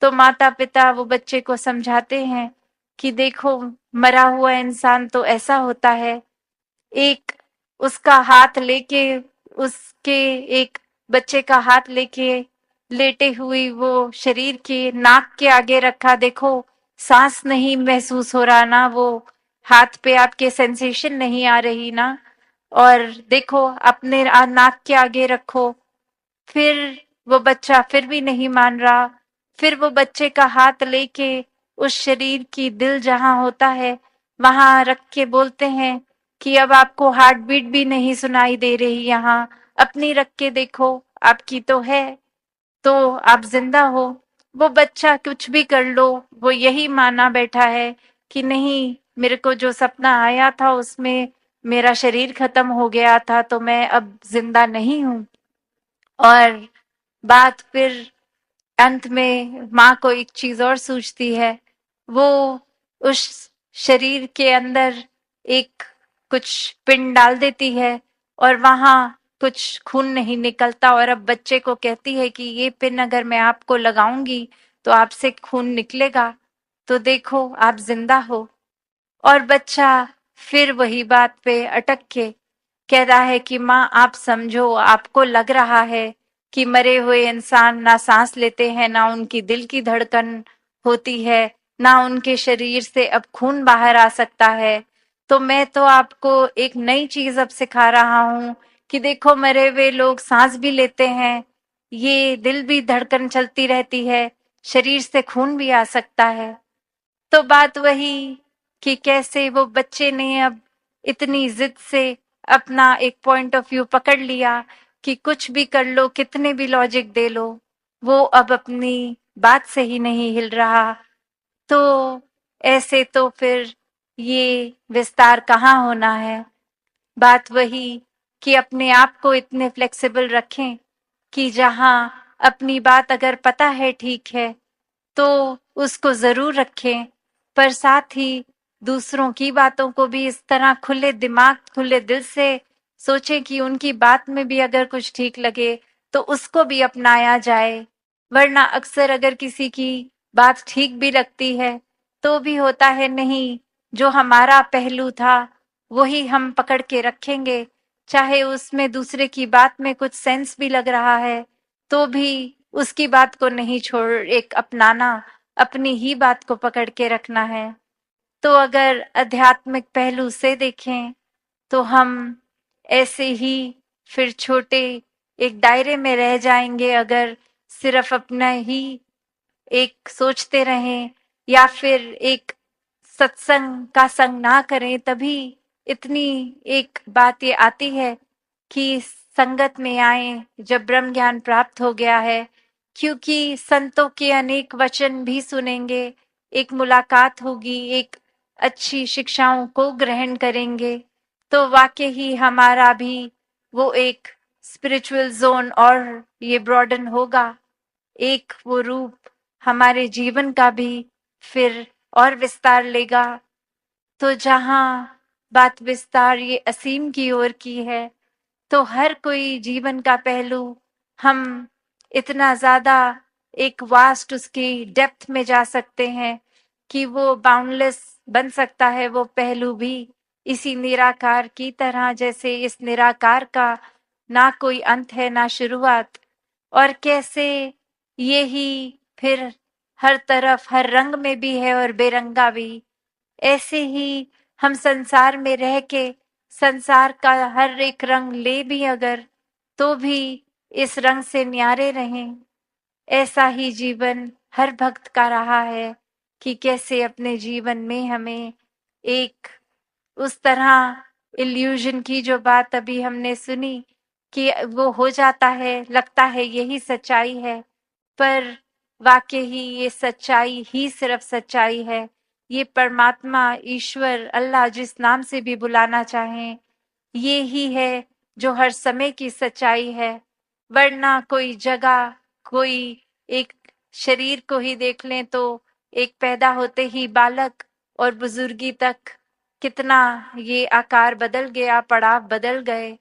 तो माता पिता वो बच्चे को समझाते हैं कि देखो मरा हुआ इंसान तो ऐसा होता है। एक उसका हाथ लेके, उसके एक बच्चे का हाथ लेके लेटे हुई वो शरीर के नाक के आगे रखा, देखो सांस नहीं महसूस हो रहा ना, वो हाथ पे आपके सेंसेशन नहीं आ रही ना, और देखो अपने नाक के आगे रखो। फिर वो बच्चा फिर भी नहीं मान रहा। फिर वो बच्चे का हाथ लेके उस शरीर की दिल जहां होता है वहां रख के बोलते हैं कि अब आपको हार्ट बीट भी नहीं सुनाई दे रही, यहाँ अपनी रख के देखो, आपकी तो है, तो आप जिंदा हो। वो बच्चा कुछ भी कर लो, वो यही माना बैठा है कि नहीं, मेरे को जो सपना आया था उसमें मेरा शरीर खत्म हो गया था, तो मैं अब जिंदा नहीं हूं। और बात फिर अंत में माँ को एक चीज और सूझती है। वो उस शरीर के अंदर एक कुछ पिंड डाल देती है और वहां कुछ खून नहीं निकलता, और अब बच्चे को कहती है कि ये पिन अगर मैं आपको लगाऊंगी तो आपसे खून निकलेगा, तो देखो आप जिंदा हो। और बच्चा फिर वही बात पे अटक के कह रहा है कि माँ आप समझो, आपको लग रहा है कि मरे हुए इंसान ना सांस लेते हैं, ना उनकी दिल की धड़कन होती है, ना उनके शरीर से अब खून बाहर आ सकता है। तो मैं तो आपको एक नई चीज अब सिखा रहा हूँ कि देखो मरे हुए लोग सांस भी लेते हैं, ये दिल भी धड़कन चलती रहती है, शरीर से खून भी आ सकता है। तो बात वही कि कैसे वो बच्चे ने अब इतनी जिद से अपना एक पॉइंट ऑफ व्यू पकड़ लिया कि कुछ भी कर लो, कितने भी लॉजिक दे लो, वो अब अपनी बात से ही नहीं हिल रहा। तो ऐसे तो फिर ये विस्तार कहाँ होना है। बात वही कि अपने आप को इतने फ्लेक्सिबल रखें कि जहाँ अपनी बात अगर पता है ठीक है तो उसको जरूर रखें, पर साथ ही दूसरों की बातों को भी इस तरह खुले दिमाग खुले दिल से सोचें कि उनकी बात में भी अगर कुछ ठीक लगे तो उसको भी अपनाया जाए। वरना अक्सर अगर किसी की बात ठीक भी लगती है तो भी होता है नहीं, जो हमारा पहलू था वही हम पकड़ के रखेंगे, चाहे उसमें दूसरे की बात में कुछ सेंस भी लग रहा है तो भी उसकी बात को नहीं छोड़ एक अपनाना, अपनी ही बात को पकड़ के रखना है। तो अगर आध्यात्मिक पहलू से देखें तो हम ऐसे ही फिर छोटे एक दायरे में रह जाएंगे अगर सिर्फ अपना ही एक सोचते रहें या फिर एक सत्संग का संग ना करें। तभी इतनी एक बात ये आती है कि संगत में आए जब ब्रह्म ज्ञान प्राप्त हो गया है, क्योंकि संतों के अनेक वचन भी सुनेंगे, एक मुलाकात होगी, एक अच्छी शिक्षाओं को ग्रहण करेंगे तो वाकई ही हमारा भी वो एक स्पिरिचुअल जोन और ये ब्रॉडन होगा, एक वो रूप हमारे जीवन का भी फिर और विस्तार लेगा। तो जहाँ बात विस्तार ये असीम की ओर की है तो हर कोई जीवन का पहलू हम इतना ज्यादा एक वास्ट उसकी डेप्थ में जा सकते हैं कि वो बाउंडलेस बन सकता है वो पहलू भी, इसी निराकार की तरह जैसे इस निराकार का ना कोई अंत है ना शुरुआत, और कैसे ये ही फिर हर तरफ हर रंग में भी है और बेरंगा भी। ऐसे ही हम संसार में रह के संसार का हर एक रंग ले भी अगर तो भी इस रंग से न्यारे रहें। ऐसा ही जीवन हर भक्त का रहा है कि कैसे अपने जीवन में हमें एक उस तरह इल्यूजन की जो बात अभी हमने सुनी कि वो हो जाता है, लगता है यही सच्चाई है, पर वाकई ही ये सच्चाई ही सिर्फ सच्चाई है। ये परमात्मा ईश्वर अल्लाह जिस नाम से भी बुलाना चाहें ये ही है जो हर समय की सच्चाई है। वरना कोई जगह कोई एक शरीर को ही देख लें तो एक पैदा होते ही बालक और बुजुर्गी तक कितना ये आकार बदल गया, पड़ाव बदल गए।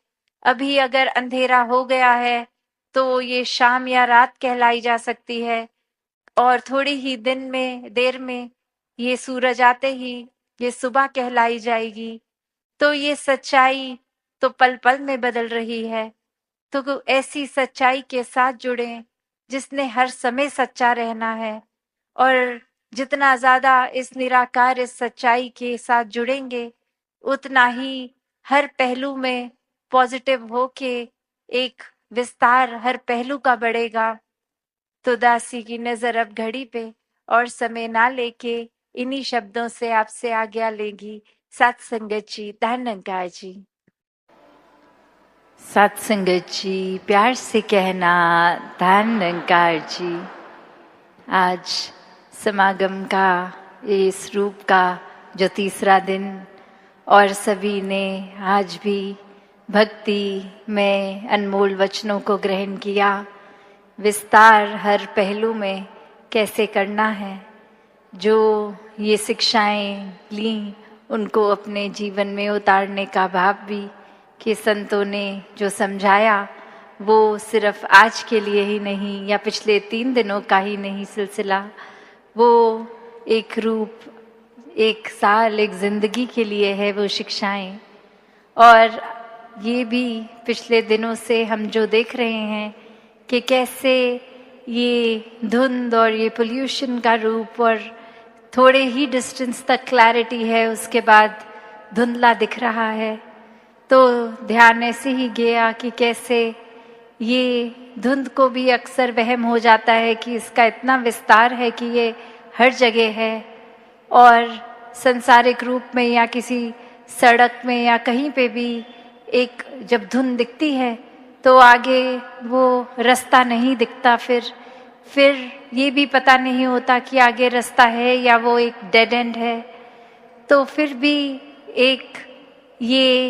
अभी अगर अंधेरा हो गया है तो ये शाम या रात कहलाई जा सकती है और थोड़ी ही दिन में देर में ये सूरज आते ही ये सुबह कहलाई जाएगी। तो ये सच्चाई तो पल पल में बदल रही है। तो ऐसी सच्चाई के साथ जुड़ें जिसने हर समय सच्चा रहना है, और जितना ज्यादा इस निराकार इस सच्चाई के साथ जुड़ेंगे उतना ही हर पहलू में पॉजिटिव होके एक विस्तार हर पहलू का बढ़ेगा। तो दासी की नजर अब घड़ी पे और समय ना लेके इन्हीं शब्दों से आपसे आज्ञा लेगी। सत्संगत जी, धन्यकार जी। सत्संगत जी, प्यार से कहना धन्यकार जी। आज समागम का इस रूप का जो तीसरा दिन और सभी ने आज भी भक्ति में अनमोल वचनों को ग्रहण किया, विस्तार हर पहलू में कैसे करना है, जो ये शिक्षाएं ली उनको अपने जीवन में उतारने का भाव भी कि संतों ने जो समझाया वो सिर्फ आज के लिए ही नहीं या पिछले 3 दिनों का ही नहीं सिलसिला, वो एक रूप, एक साल, एक जिंदगी के लिए है वो शिक्षाएं। और ये भी पिछले दिनों से हम जो देख रहे हैं कि कैसे ये धुंध और ये पोल्यूशन का रूप, और थोड़े ही डिस्टेंस तक क्लैरिटी है उसके बाद धुंधला दिख रहा है। तो ध्यान ऐसे ही गया कि कैसे ये धुंध को भी अक्सर वहम हो जाता है कि इसका इतना विस्तार है कि ये हर जगह है, और संसारिक रूप में या किसी सड़क में या कहीं पे भी एक जब धुंध दिखती है तो आगे वो रास्ता नहीं दिखता, फिर ये भी पता नहीं होता कि आगे रास्ता है या वो एक डेड एंड है। तो फिर भी एक ये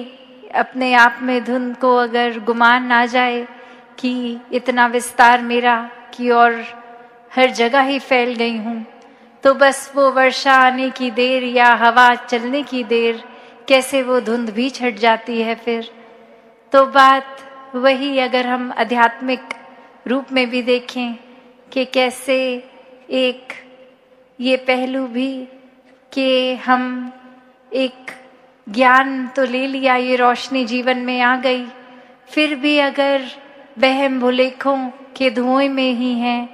अपने आप में धुन को अगर गुमान ना जाए कि इतना विस्तार मेरा कि और हर जगह ही फैल गई हूँ, तो बस वो वर्षा आने की देर या हवा चलने की देर, कैसे वो धुंध भी छट जाती है फिर। तो बात वही, अगर हम आध्यात्मिक रूप में भी देखें कि कैसे एक ये पहलू भी कि हम एक ज्ञान तो ले लिया, ये रोशनी जीवन में आ गई, फिर भी अगर वहम भुलेखों के धुएं में ही हैं,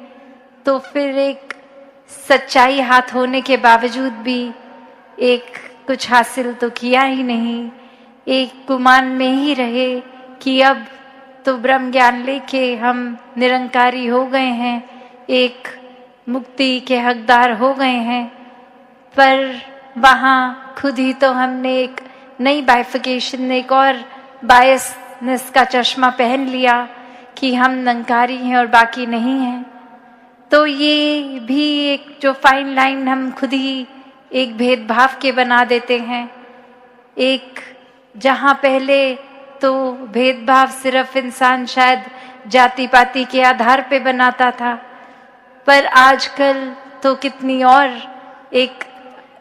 तो फिर एक सच्चाई हाथ होने के बावजूद भी एक कुछ हासिल तो किया ही नहीं, एक गुमान में ही रहे कि अब तो ब्रह्म ज्ञान लेके हम निरंकारी हो गए हैं, एक मुक्ति के हकदार हो गए हैं। पर वहाँ खुद ही तो हमने एक नई बाइफिकेशन, एक और बायसनेस का चश्मा पहन लिया कि हम निरंकारी हैं और बाकी नहीं हैं। तो ये भी एक जो फाइन लाइन हम खुद ही एक भेदभाव के बना देते हैं। एक जहाँ पहले तो भेदभाव सिर्फ इंसान शायद जाति पाति के आधार पे बनाता था, पर आजकल तो कितनी और एक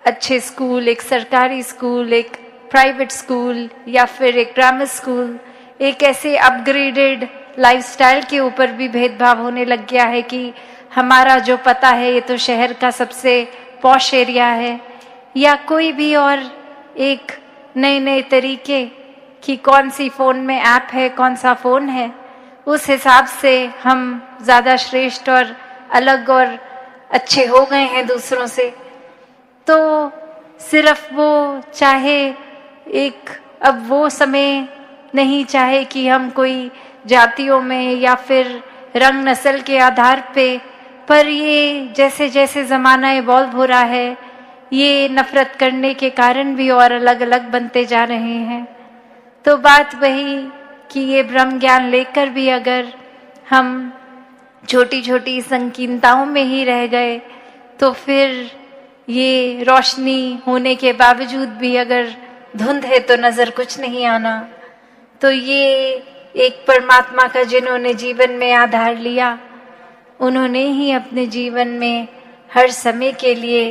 अच्छे स्कूल, एक सरकारी स्कूल, एक प्राइवेट स्कूल या फिर एक ग्रामर स्कूल, एक ऐसे अपग्रेडेड लाइफस्टाइल के ऊपर भी भेदभाव होने लग गया है कि हमारा जो पता है ये तो शहर का सबसे पॉश एरिया है, या कोई भी और एक नए नए तरीके कि कौन सी फ़ोन में ऐप है, कौन सा फ़ोन है, उस हिसाब से हम ज़्यादा श्रेष्ठ और अलग और अच्छे हो गए हैं दूसरों से। तो सिर्फ वो चाहे एक अब वो समय नहीं चाहे कि हम कोई जातियों में या फिर रंग नस्ल के आधार पे, पर ये जैसे जैसे ज़माना इवॉल्व हो रहा है, ये नफ़रत करने के कारण भी और अलग अलग बनते जा रहे हैं। तो बात वही कि ये ब्रह्म ज्ञान लेकर भी अगर हम छोटी छोटी संकीर्णताओं में ही रह गए, तो फिर ये रोशनी होने के बावजूद भी अगर धुंध है तो नज़र कुछ नहीं आना। तो ये एक परमात्मा का जिन्होंने जीवन में आधार लिया, उन्होंने ही अपने जीवन में हर समय के लिए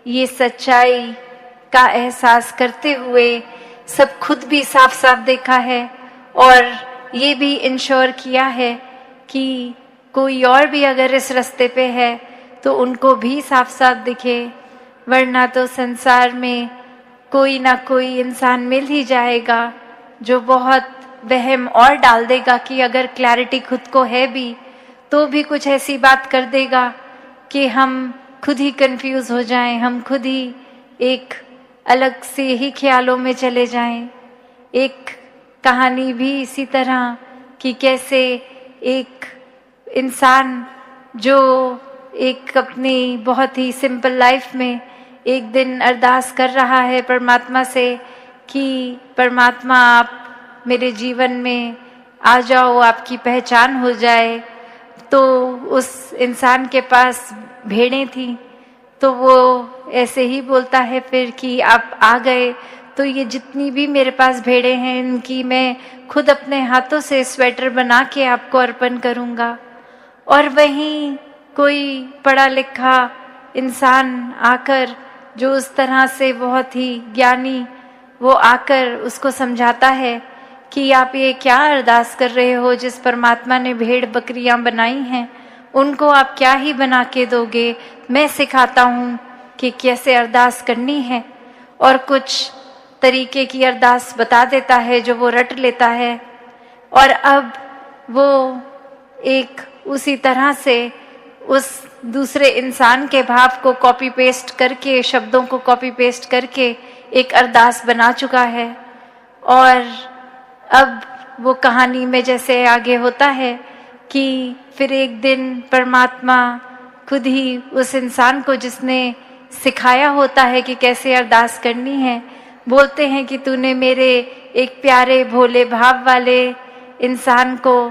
ये सच्चाई का एहसास करते हुए सब खुद भी साफ साफ देखा है और ये भी इंश्योर किया है कि कोई और भी अगर इस रास्ते पे है तो उनको भी साफ साफ दिखे, वरना तो संसार में कोई ना कोई इंसान मिल ही जाएगा जो बहुत वहम और डाल देगा कि अगर क्लैरिटी खुद को है भी तो भी कुछ ऐसी बात कर देगा कि हम खुद ही कंफ्यूज हो जाएं, हम खुद ही एक अलग से ही ख्यालों में चले जाएं। एक कहानी भी इसी तरह कि कैसे एक इंसान जो एक अपनी बहुत ही सिंपल लाइफ में एक दिन अरदास कर रहा है परमात्मा से कि परमात्मा आप मेरे जीवन में आ जाओ, आपकी पहचान हो जाए। तो उस इंसान के पास भेड़ें थी, तो वो ऐसे ही बोलता है फिर कि आप आ गए तो ये जितनी भी मेरे पास भेड़ें हैं इनकी मैं खुद अपने हाथों से स्वेटर बना के आपको अर्पण करूँगा। और वहीं कोई पढ़ा लिखा इंसान आकर जो उस तरह से बहुत ही ज्ञानी, वो आकर उसको समझाता है कि आप ये क्या अरदास कर रहे हो, जिस परमात्मा ने भेड़ बकरियां बनाई हैं उनको आप क्या ही बना के दोगे, मैं सिखाता हूँ कि कैसे अरदास करनी है। और कुछ तरीके की अरदास बता देता है जो वो रट लेता है, और अब वो एक उसी तरह से उस दूसरे इंसान के भाव को कॉपी पेस्ट करके, शब्दों को कॉपी पेस्ट करके एक अरदास बना चुका है। और अब वो कहानी में जैसे आगे होता है कि फिर एक दिन परमात्मा खुद ही उस इंसान को जिसने सिखाया होता है कि कैसे अरदास करनी है, बोलते हैं कि तूने मेरे एक प्यारे भोले भाव वाले इंसान को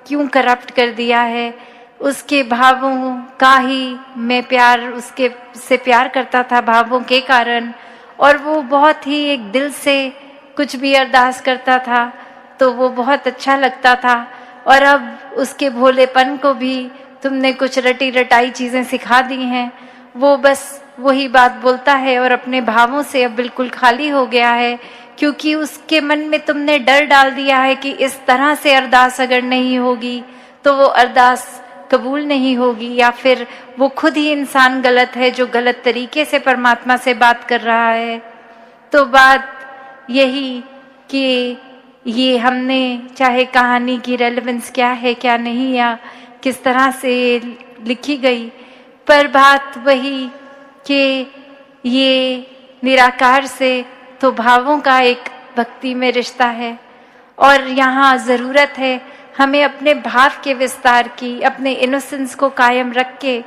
क्यों करप्ट कर दिया है। उसके भावों का ही मैं प्यार, उसके से प्यार करता था भावों के कारण, और वो बहुत ही एक दिल से कुछ भी अरदास करता था तो वो बहुत अच्छा लगता था। और अब उसके भोलेपन को भी तुमने कुछ रटी रटाई चीज़ें सिखा दी हैं। वो बस वही बात बोलता है और अपने भावों से अब बिल्कुल खाली हो गया है, क्योंकि उसके मन में तुमने डर डाल दिया है कि इस तरह से अरदास अगर नहीं होगी तो वो अरदास कबूल नहीं होगी, या फिर वो खुद ही इंसान गलत है जो गलत तरीके से परमात्मा से बात कर रहा है। तो बात यही कि ये हमने चाहे कहानी की रेलेवेंस क्या है क्या नहीं, या किस तरह से लिखी गई, पर बात वही कि ये निराकार से तो भावों का एक भक्ति में रिश्ता है। और यहाँ ज़रूरत है हमें अपने भाव के विस्तार की, अपने इनोसेंस को कायम रख के,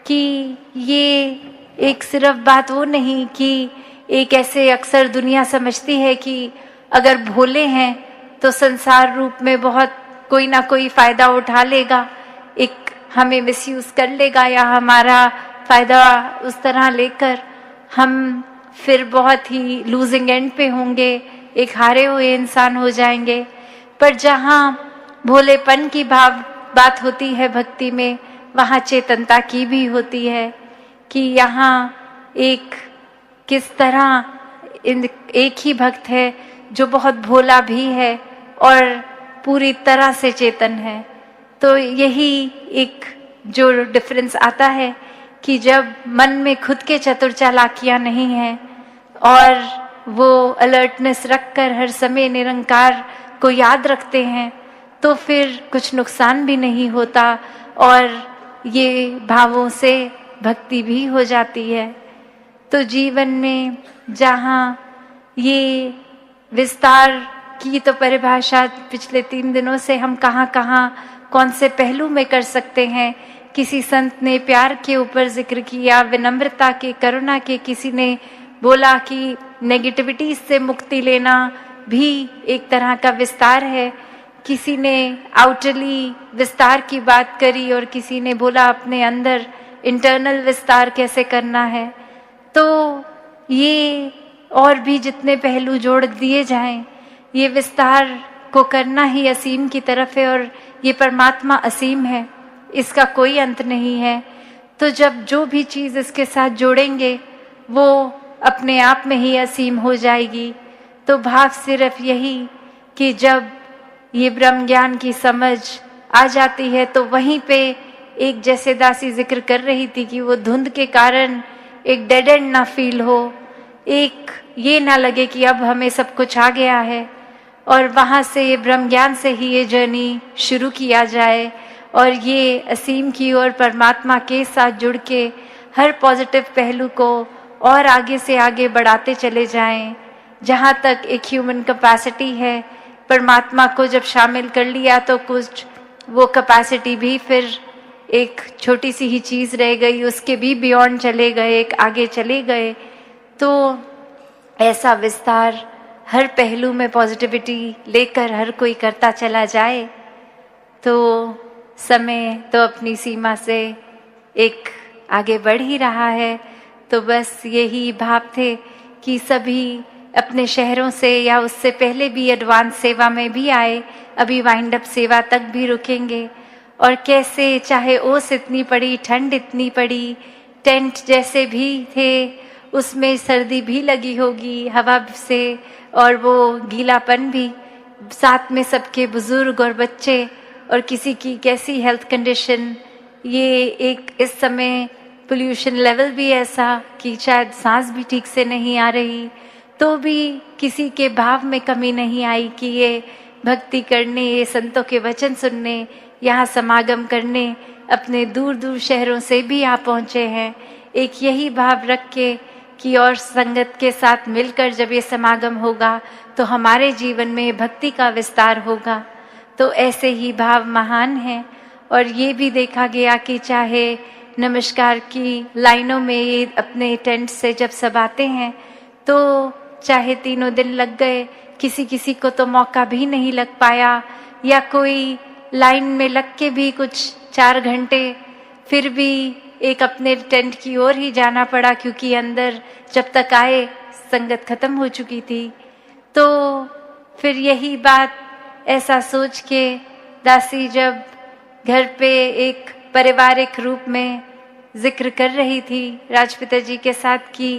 कि ये एक सिर्फ बात वो नहीं कि एक ऐसे अक्सर दुनिया समझती है कि अगर भोले हैं तो संसार रूप में बहुत कोई ना कोई फ़ायदा उठा लेगा, एक हमें मिसयूज़ कर लेगा, या हमारा फ़ायदा उस तरह लेकर हम फिर बहुत ही लूजिंग एंड पे होंगे, एक हारे हुए इंसान हो जाएंगे। पर जहाँ भोलेपन की बात होती है भक्ति में, वहाँ चेतनता की भी होती है कि यहाँ एक किस तरह एक ही भक्त है जो बहुत भोला भी है और पूरी तरह से चेतन है। तो यही एक जो डिफरेंस आता है कि जब मन में खुद के चतुर चालाकियाँ नहीं हैं और वो अलर्टनेस रखकर हर समय निरंकार को याद रखते हैं, तो फिर कुछ नुकसान भी नहीं होता और ये भावों से भक्ति भी हो जाती है। तो जीवन में जहाँ ये विस्तार की तो परिभाषा पिछले 3 दिनों से हम कहाँ कौन से पहलू में कर सकते हैं। किसी संत ने प्यार के ऊपर जिक्र किया, विनम्रता के, करुणा के, किसी ने बोला कि नेगेटिविटी से मुक्ति लेना भी एक तरह का विस्तार है, किसी ने आउटरली विस्तार की बात करी और किसी ने बोला अपने अंदर इंटरनल विस्तार कैसे करना है। तो ये और भी जितने पहलू जोड़ दिए जाएं, ये विस्तार को करना ही असीम की तरफ है, और ये परमात्मा असीम है, इसका कोई अंत नहीं है। तो जब जो भी चीज़ इसके साथ जोड़ेंगे वो अपने आप में ही असीम हो जाएगी। तो भाव सिर्फ यही कि जब ये ब्रह्म ज्ञान की समझ आ जाती है तो वहीं पे एक, जैसे दासी जिक्र कर रही थी, कि वो धुंध के कारण एक डेड एंड ना फील हो, एक ये ना लगे कि अब हमें सब कुछ आ गया है, और वहाँ से ये ब्रह्म ज्ञान से ही ये जर्नी शुरू किया जाए और ये असीम की ओर परमात्मा के साथ जुड़ के हर पॉजिटिव पहलू को और आगे से आगे बढ़ाते चले जाएं। जहाँ तक एक ह्यूमन कैपेसिटी है, परमात्मा को जब शामिल कर लिया तो कुछ वो कैपेसिटी भी फिर एक छोटी सी ही चीज़ रह गई, उसके भी बियॉन्ड चले गए, एक आगे चले गए। तो ऐसा विस्तार हर पहलू में पॉजिटिविटी लेकर हर कोई करता चला जाए तो समय तो अपनी सीमा से एक आगे बढ़ ही रहा है। तो बस यही भाव थे कि सभी अपने शहरों से या उससे पहले भी एडवांस सेवा में भी आए, अभी वाइंड अप सेवा तक भी रुकेंगे, और कैसे चाहे ओस इतनी पड़ी, ठंड इतनी पड़ी, टेंट जैसे भी थे उसमें सर्दी भी लगी होगी हवा से, और वो गीलापन भी, साथ में सबके बुजुर्ग और बच्चे, और किसी की कैसी हेल्थ कंडीशन, ये एक इस समय पोल्यूशन लेवल भी ऐसा कि शायद सांस भी ठीक से नहीं आ रही, तो भी किसी के भाव में कमी नहीं आई कि ये भक्ति करने, ये संतों के वचन सुनने, यहाँ समागम करने अपने दूर दूर शहरों से भी आ पहुँचे हैं, एक यही भाव रख के कि और संगत के साथ मिलकर जब ये समागम होगा तो हमारे जीवन में भक्ति का विस्तार होगा। तो ऐसे ही भाव महान हैं। और ये भी देखा गया कि चाहे नमस्कार की लाइनों में ये अपने टेंट से जब सब आते हैं तो चाहे 3 दिन लग गए, किसी किसी को तो मौका भी नहीं लग पाया, या कोई लाइन में लग के भी कुछ 4 घंटे फिर भी एक अपने टेंट की ओर ही जाना पड़ा, क्योंकि अंदर जब तक आए संगत खत्म हो चुकी थी। तो फिर यही बात ऐसा सोच के दासी जब घर पे एक पारिवारिक रूप में जिक्र कर रही थी राजपिता जी के साथ कि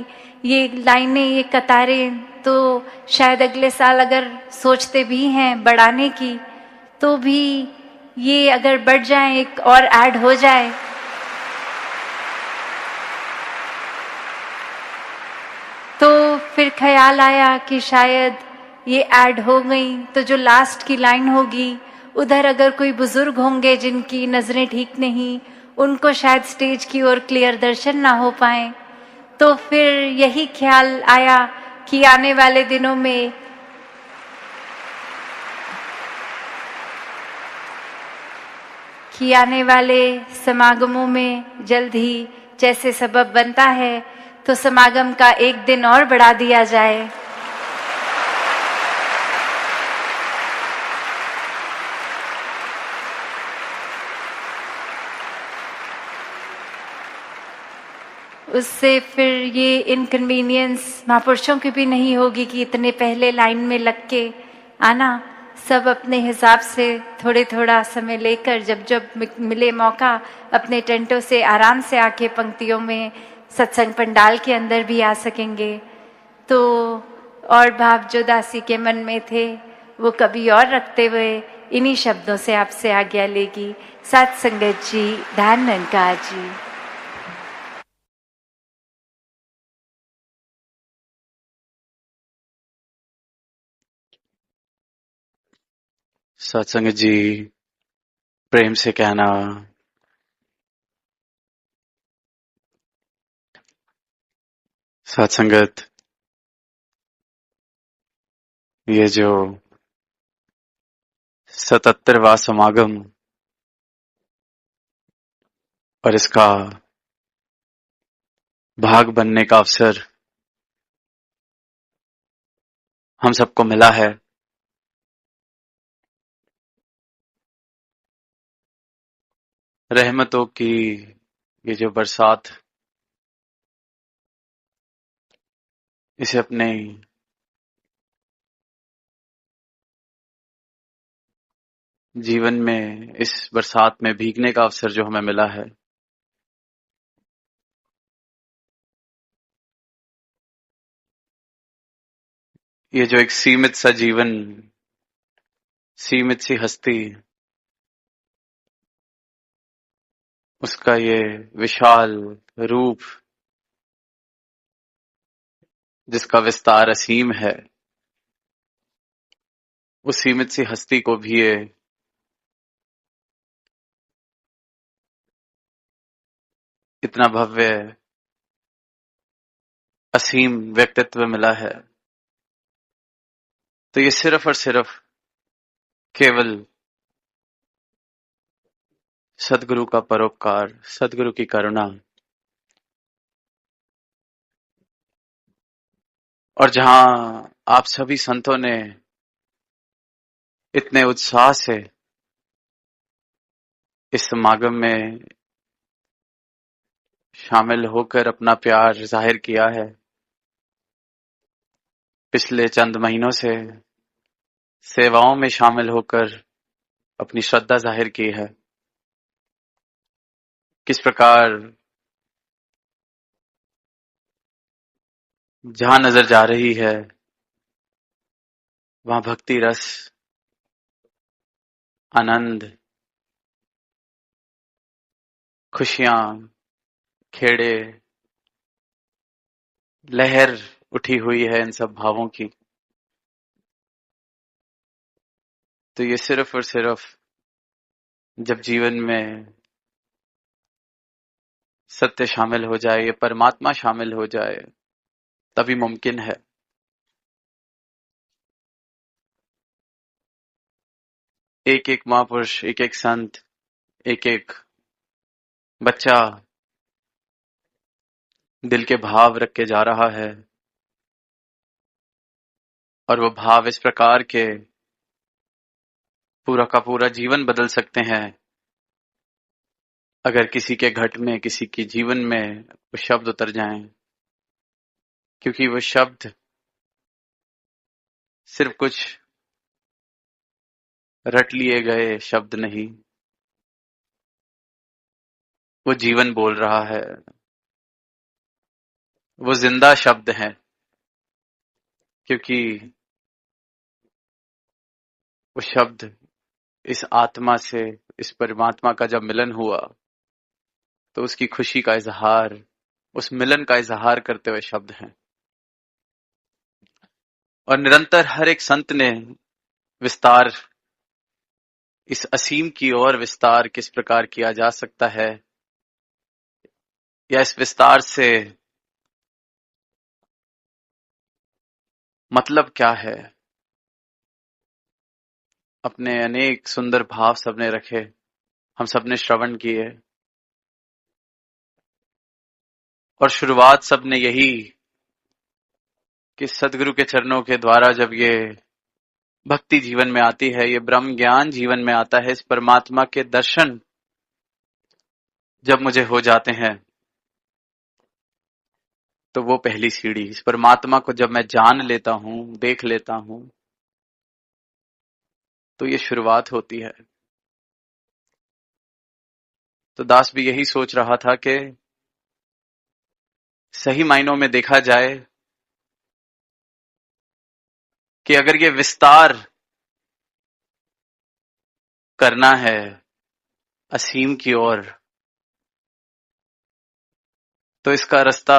ये लाइनें, ये कतारें तो शायद अगले साल अगर सोचते भी हैं बढ़ाने की, तो भी ये अगर बढ़ जाए, एक और ऐड हो जाए, तो फिर ख्याल आया कि शायद ये ऐड हो गई तो जो लास्ट की लाइन होगी उधर अगर कोई बुजुर्ग होंगे जिनकी नजरें ठीक नहीं, उनको शायद स्टेज की ओर क्लियर दर्शन ना हो पाए। तो फिर यही ख्याल आया कि आने वाले दिनों में आने वाले समागमों में जल्द ही जैसे सबब बनता है तो समागम का एक दिन और बढ़ा दिया जाए। उससे फिर ये इनकन्वीनियंस महापुरुषों की भी नहीं होगी कि इतने पहले लाइन में लग के आना। सब अपने हिसाब से थोड़े थोड़ा समय लेकर जब जब मिले मौका अपने टेंटों से आराम से आके पंक्तियों में सत्संग पंडाल के अंदर भी आ सकेंगे। तो और भाव जो दासी के मन में थे वो कभी और रखते हुए इन्हीं शब्दों से आपसे आज्ञा लेगी। साथ संगत जी, धन निरंकार जी। सत्संग जी, प्रेम से कहना सत्संगत, ये जो 77वां समागम और इसका भाग बनने का अवसर हम सबको मिला है। रहमतों की ये जो बरसात, इसे अपने जीवन में इस बरसात में भीगने का अवसर जो हमें मिला है, ये जो एक सीमित सा जीवन, सीमित सी हस्ती, उसका ये विशाल रूप जिसका विस्तार असीम है, उस सीमित सी हस्ती को भी ये इतना भव्य असीम व्यक्तित्व मिला है। तो ये सिर्फ और सिर्फ केवल सदगुरु का परोपकार, सदगुरु की करुणा, और जहां आप सभी संतों ने इतने उत्साह से इस समागम में शामिल होकर अपना प्यार जाहिर किया है, पिछले चंद महीनों से सेवाओं में शामिल होकर अपनी श्रद्धा जाहिर की है, किस प्रकार जहां नजर जा रही है वहां भक्ति रस, आनंद, खुशियां, खेड़े, लहर उठी हुई है इन सब भावों की। तो ये सिर्फ और सिर्फ जब जीवन में सत्य शामिल हो जाए, ये परमात्मा शामिल हो जाए, तभी मुमकिन है। एक एक महापुरुष, एक एक संत, एक एक बच्चा दिल के भाव रख के जा रहा है, और वो भाव इस प्रकार के पूरा का पूरा जीवन बदल सकते हैं अगर किसी के घट में, किसी के जीवन में वो शब्द उतर जाएं क्योंकि वो शब्द सिर्फ कुछ रट लिए गए शब्द नहीं, वो जीवन बोल रहा है, वो जिंदा शब्द है। क्योंकि वो शब्द इस आत्मा से, इस परमात्मा का जब मिलन हुआ तो उसकी खुशी का इजहार, उस मिलन का इजहार करते हुए शब्द हैं। और निरंतर हर एक संत ने विस्तार, इस असीम की ओर विस्तार किस प्रकार किया जा सकता है, या इस विस्तार से मतलब क्या है, अपने अनेक सुंदर भाव सबने रखे, हम सबने श्रवण किए। और शुरुआत सबने यही कि सदगुरु के चरणों के द्वारा जब ये भक्ति जीवन में आती है, ये ब्रह्म ज्ञान जीवन में आता है, इस परमात्मा के दर्शन जब मुझे हो जाते हैं, तो वो पहली सीढ़ी, इस परमात्मा को जब मैं जान लेता हूं, देख लेता हूं, तो ये शुरुआत होती है। तो दास भी यही सोच रहा था कि सही मायनों में देखा जाए कि अगर ये विस्तार करना है असीम की ओर, तो इसका रास्ता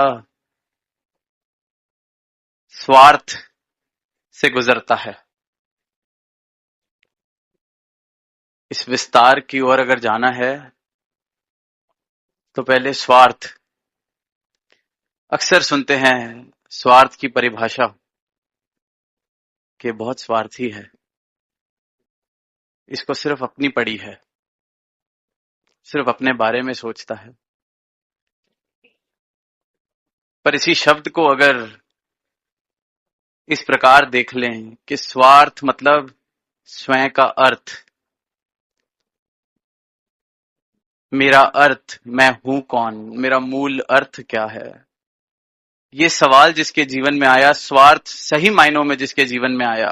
स्वार्थ से गुजरता है। इस विस्तार की ओर अगर जाना है तो पहले स्वार्थ, अक्सर सुनते हैं स्वार्थ की परिभाषा कि बहुत स्वार्थी है, इसको सिर्फ अपनी पड़ी है, सिर्फ अपने बारे में सोचता है। पर इसी शब्द को अगर इस प्रकार देख लें कि स्वार्थ मतलब स्वयं का अर्थ, मेरा अर्थ, मैं हूं कौन, मेरा मूल अर्थ क्या है, ये सवाल जिसके जीवन में आया, स्वार्थ सही मायनों में जिसके जीवन में आया,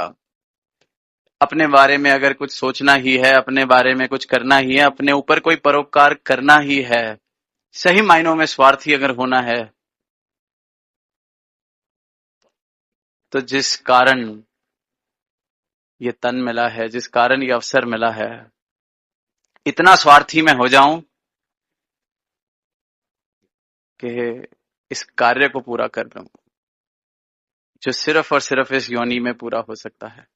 अपने बारे में अगर कुछ सोचना ही है, अपने बारे में कुछ करना ही है, अपने ऊपर कोई परोपकार करना ही है, सही मायनों में स्वार्थी अगर होना है, तो जिस कारण ये तन मिला है, जिस कारण ये अवसर मिला है, इतना स्वार्थी मैं हो जाऊं कि इस कार्य को पूरा कर लूं जो सिर्फ और सिर्फ इस योनि में पूरा हो सकता है।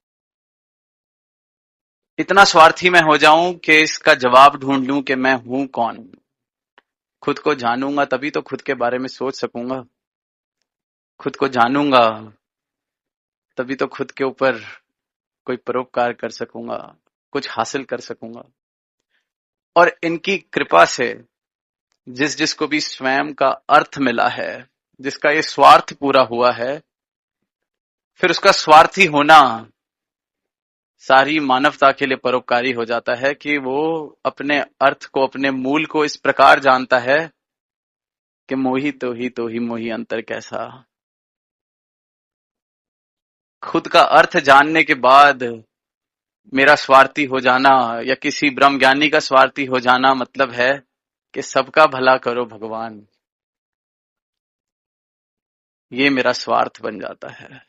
इतना स्वार्थी मैं हो जाऊं कि इसका जवाब ढूंढ लूं कि मैं हूं कौन। खुद को जानूंगा तभी तो खुद के बारे में सोच सकूंगा, खुद को जानूंगा तभी तो खुद के ऊपर कोई परोपकार कर सकूंगा, कुछ हासिल कर सकूंगा। और इनकी कृपा से जिस जिसको भी स्वयं का अर्थ मिला है, जिसका ये स्वार्थ पूरा हुआ है, फिर उसका स्वार्थी होना सारी मानवता के लिए परोपकारी हो जाता है कि वो अपने अर्थ को, अपने मूल को इस प्रकार जानता है कि मोही तो ही मोही अंतर कैसा। खुद का अर्थ जानने के बाद मेरा स्वार्थी हो जाना या किसी ब्रह्म ज्ञानी का स्वार्थी हो जाना मतलब है कि सबका भला करो भगवान, ये मेरा स्वार्थ बन जाता है।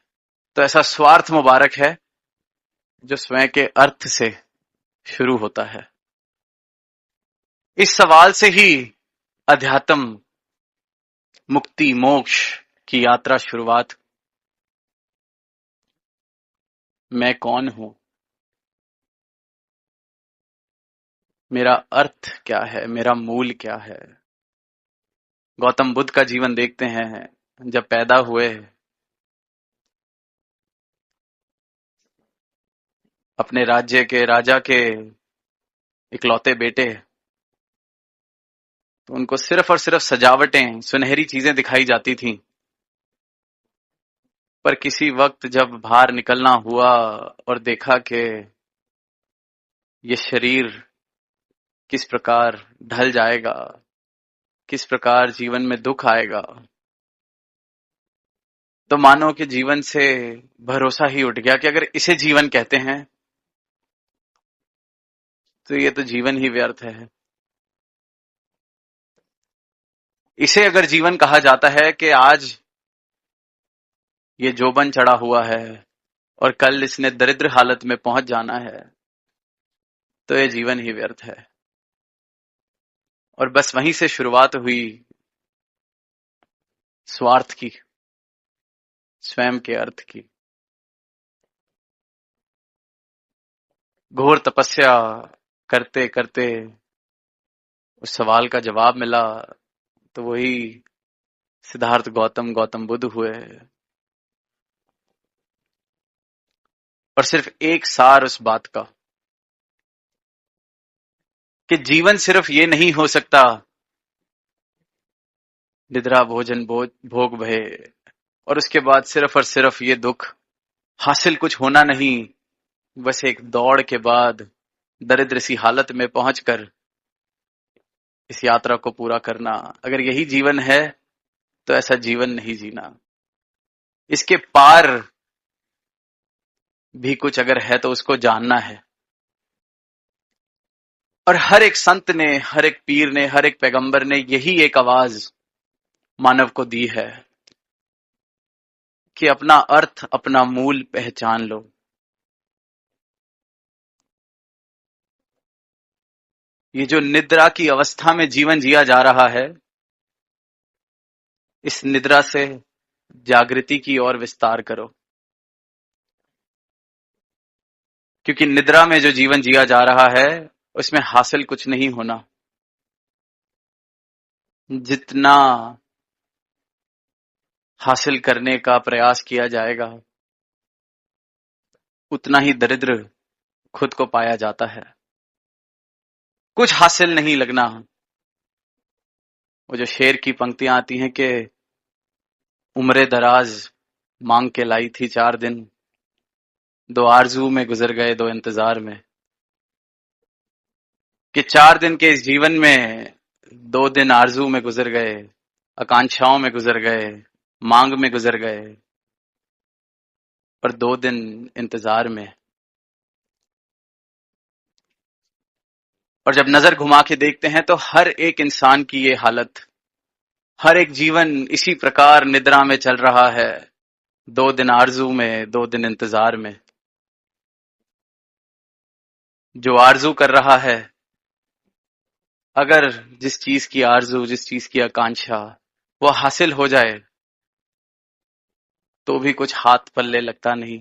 तो ऐसा स्वार्थ मुबारक है जो स्वयं के अर्थ से शुरू होता है। इस सवाल से ही अध्यात्म, मुक्ति, मोक्ष की यात्रा शुरुआत। मैं कौन हूं, मेरा अर्थ क्या है, मेरा मूल क्या है। गौतम बुद्ध का जीवन देखते हैं, जब पैदा हुए अपने राज्य के राजा के इकलौते बेटे, तो उनको सिर्फ और सिर्फ सजावटें, सुनहरी चीजें दिखाई जाती थीं। पर किसी वक्त जब बाहर निकलना हुआ और देखा कि ये शरीर किस प्रकार ढल जाएगा, किस प्रकार जीवन में दुख आएगा, तो मानो कि जीवन से भरोसा ही उठ गया कि अगर इसे जीवन कहते हैं तो ये तो जीवन ही व्यर्थ है। इसे अगर जीवन कहा जाता है कि आज ये जोबन चढ़ा हुआ है और कल इसने दरिद्र हालत में पहुंच जाना है, तो ये जीवन ही व्यर्थ है। और बस वहीं से शुरुआत हुई स्वार्थ की, स्वयं के अर्थ की। घोर तपस्या करते करते उस सवाल का जवाब मिला, तो वही सिद्धार्थ गौतम बुद्ध हुए। और सिर्फ एक सार उस बात का कि जीवन सिर्फ ये नहीं हो सकता निद्रा भोजन भोग भय, और उसके बाद सिर्फ और सिर्फ ये दुख, हासिल कुछ होना नहीं, बस एक दौड़ के बाद दरिद्र सी हालत में पहुंचकर इस यात्रा को पूरा करना। अगर यही जीवन है तो ऐसा जीवन नहीं जीना। इसके पार भी कुछ अगर है तो उसको जानना है। और हर एक संत ने, हर एक पीर ने, हर एक पैगंबर ने यही एक आवाज मानव को दी है कि अपना अर्थ, अपना मूल पहचान लो। ये जो निद्रा की अवस्था में जीवन जिया जा रहा है, इस निद्रा से जागृति की ओर विस्तार करो। क्योंकि निद्रा में जो जीवन जिया जा रहा है उसमें हासिल कुछ नहीं होना। जितना हासिल करने का प्रयास किया जाएगा उतना ही दरिद्र खुद को पाया जाता है। कुछ हासिल नहीं लगना। वो जो शेर की पंक्तियां आती हैं कि उम्रे दराज मांग के लाई थी 4 दिन, 2 आरजू में गुजर गए 2 इंतजार में। कि 4 दिन के इस जीवन में 2 दिन आरजू में गुजर गए, आकांक्षाओं में गुजर गए, मांग में गुजर गए, और 2 दिन इंतजार में। और जब नजर घुमा के देखते हैं तो हर एक इंसान की ये हालत, हर एक जीवन इसी प्रकार निद्रा में चल रहा है। 2 दिन आरजू में, 2 दिन इंतजार में। जो आरजू कर रहा है, अगर जिस चीज की आरजू, जिस चीज की आकांक्षा वो हासिल हो जाए तो भी कुछ हाथ पल्ले लगता नहीं,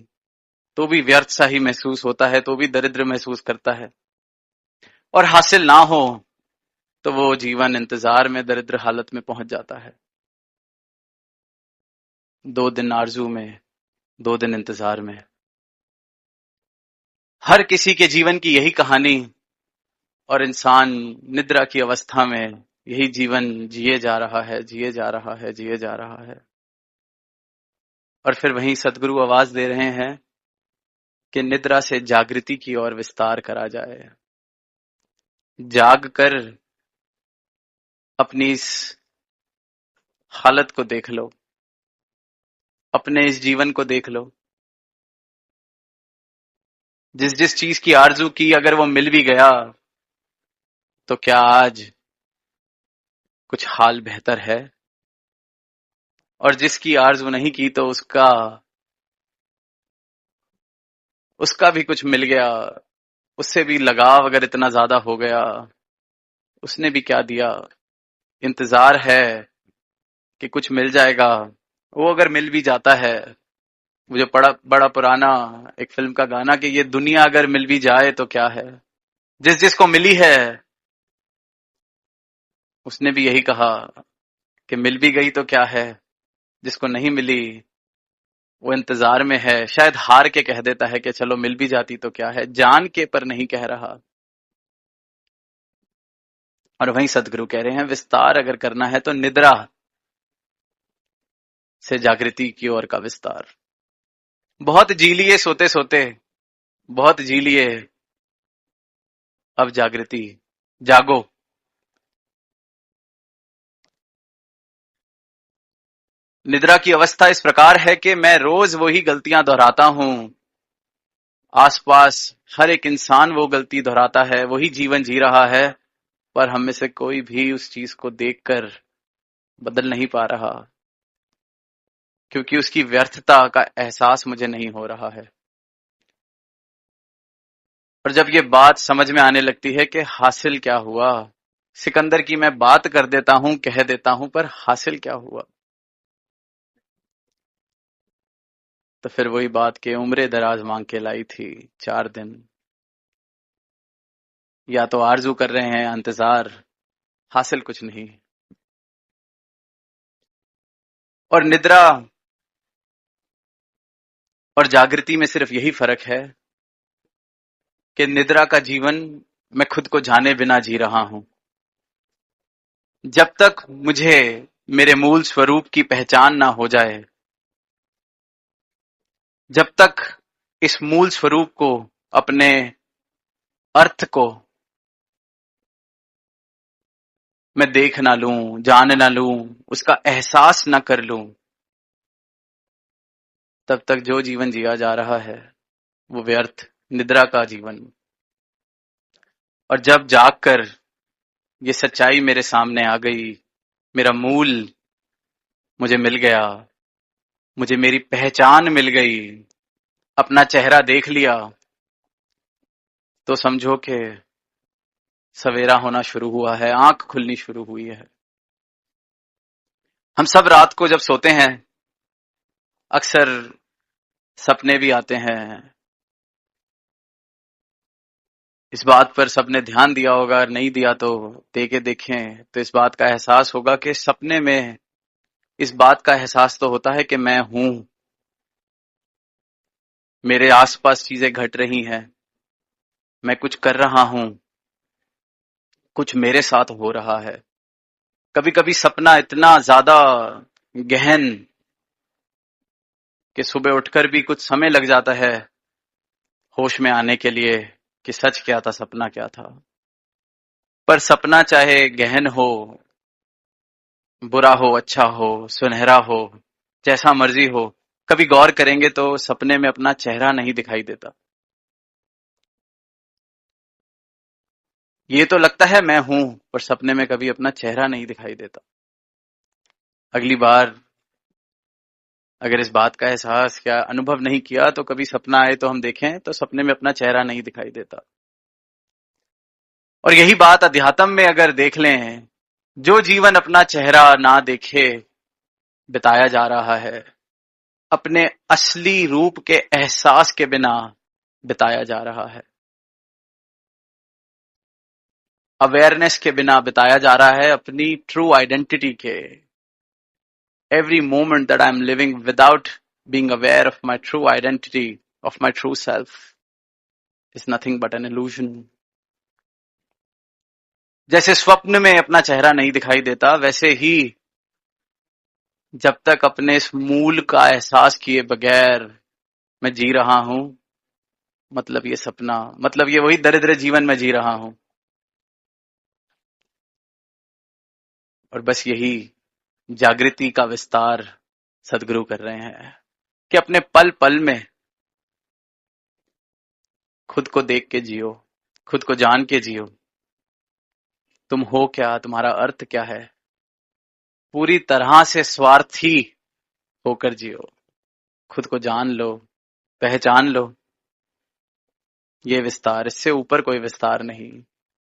तो भी व्यर्थ सा ही महसूस होता है, तो भी दरिद्र महसूस करता है। और हासिल ना हो तो वो जीवन इंतजार में दरिद्र हालत में पहुंच जाता है। 2 दिन आरजू में, 2 दिन इंतजार में। हर किसी के जीवन की यही कहानी, और इंसान निद्रा की अवस्था में यही जीवन जिए जा रहा है, जिए जा रहा है, जिए जा रहा है। और फिर वहीं सदगुरु आवाज दे रहे हैं कि निद्रा से जागृति की ओर विस्तार करा जाए। जाग कर अपनी इस हालत को देख लो, अपने इस जीवन को देख लो। जिस जिस चीज की आरजू की अगर वो मिल भी गया तो क्या आज कुछ हाल बेहतर है? और जिसकी आरजू नहीं की तो उसका भी कुछ मिल गया, उससे भी लगाव अगर इतना ज्यादा हो गया, उसने भी क्या दिया? इंतजार है कि कुछ मिल जाएगा। वो अगर मिल भी जाता है, मुझे बड़ा बड़ा पुराना एक फिल्म का गाना कि ये दुनिया अगर मिल भी जाए तो क्या है। जिस जिसको मिली है उसने भी यही कहा कि मिल भी गई तो क्या है। जिसको नहीं मिली वो इंतजार में है, शायद हार के कह देता है कि चलो मिल भी जाती तो क्या है, जान के पर नहीं कह रहा। और वहीं सदगुरु कह रहे हैं विस्तार अगर करना है तो निद्रा से जागृति की ओर का विस्तार। बहुत जी लिए सोते सोते, बहुत जी लिए, अब जागृति, जागो। निद्रा की अवस्था इस प्रकार है कि मैं रोज वही गलतियां दोहराता हूं। आसपास हर एक इंसान वो गलती दोहराता है, वही जीवन जी रहा है, पर हम में से कोई भी उस चीज को देखकर बदल नहीं पा रहा, क्योंकि उसकी व्यर्थता का एहसास मुझे नहीं हो रहा है। और जब ये बात समझ में आने लगती है कि हासिल क्या हुआ, सिकंदर की मैं बात कर देता हूं, कह देता हूं, पर हासिल क्या हुआ, तो फिर वही बात के उम्रे दराज मांग के लाई थी 4 दिन। या तो आरजू कर रहे हैं, इंतजार, हासिल कुछ नहीं। और निद्रा और जागृति में सिर्फ यही फर्क है कि निद्रा का जीवन मैं खुद को जाने बिना जी रहा हूं। जब तक मुझे मेरे मूल स्वरूप की पहचान ना हो जाए, जब तक इस मूल स्वरूप को, अपने अर्थ को मैं देख ना लूं, जान ना लूं, उसका एहसास ना कर लूं, तब तक जो जीवन जिया जा रहा है वो व्यर्थ, निद्रा का जीवन। और जब जागकर ये सच्चाई मेरे सामने आ गई, मेरा मूल मुझे मिल गया, मुझे मेरी पहचान मिल गई, अपना चेहरा देख लिया, तो समझो कि सवेरा होना शुरू हुआ है, आंख खुलनी शुरू हुई है। हम सब रात को जब सोते हैं, अक्सर सपने भी आते हैं। इस बात पर सबने ध्यान दिया होगा, नहीं दिया तो दे के देखें, तो इस बात का एहसास होगा कि सपने में इस बात का एहसास तो होता है कि मैं हूं, मेरे आसपास चीजें घट रही हैं, मैं कुछ कर रहा हूं, कुछ मेरे साथ हो रहा है। कभी कभी सपना इतना ज्यादा गहन कि सुबह उठकर भी कुछ समय लग जाता है होश में आने के लिए कि सच क्या था, सपना क्या था। पर सपना चाहे गहन हो, बुरा हो, अच्छा हो, सुनहरा हो, जैसा मर्जी हो, कभी गौर करेंगे तो सपने में अपना चेहरा नहीं दिखाई देता। ये तो लगता है मैं हूं, पर सपने में कभी अपना चेहरा नहीं दिखाई देता। अगली बार अगर इस बात का एहसास क्या अनुभव नहीं किया, तो कभी सपना आए तो हम देखें तो सपने में अपना चेहरा नहीं दिखाई देता। और यही बात अध्यात्म में अगर देख लें, जो जीवन अपना चेहरा ना देखे बिताया जा रहा है, अपने असली रूप के एहसास के बिना बिताया जा रहा है, अवेयरनेस के बिना बिताया जा रहा है, अपनी ट्रू आइडेंटिटी के। Every moment that I'm living without being aware of my true identity, of my true self, is nothing but an illusion. जैसे स्वप्न में अपना चेहरा नहीं दिखाई देता, वैसे ही जब तक अपने इस मूल का एहसास किए बगैर मैं जी रहा हूं, मतलब ये सपना, मतलब ये वही दरिद्र जीवन में जी रहा हूं। और बस यही जागृति का विस्तार सदगुरु कर रहे हैं कि अपने पल पल में खुद को देख के जियो, खुद को जान के जियो। तुम हो क्या, तुम्हारा अर्थ क्या है, पूरी तरह से स्वार्थी होकर जियो, खुद को जान लो, पहचान लो। ये विस्तार, इससे ऊपर कोई विस्तार नहीं।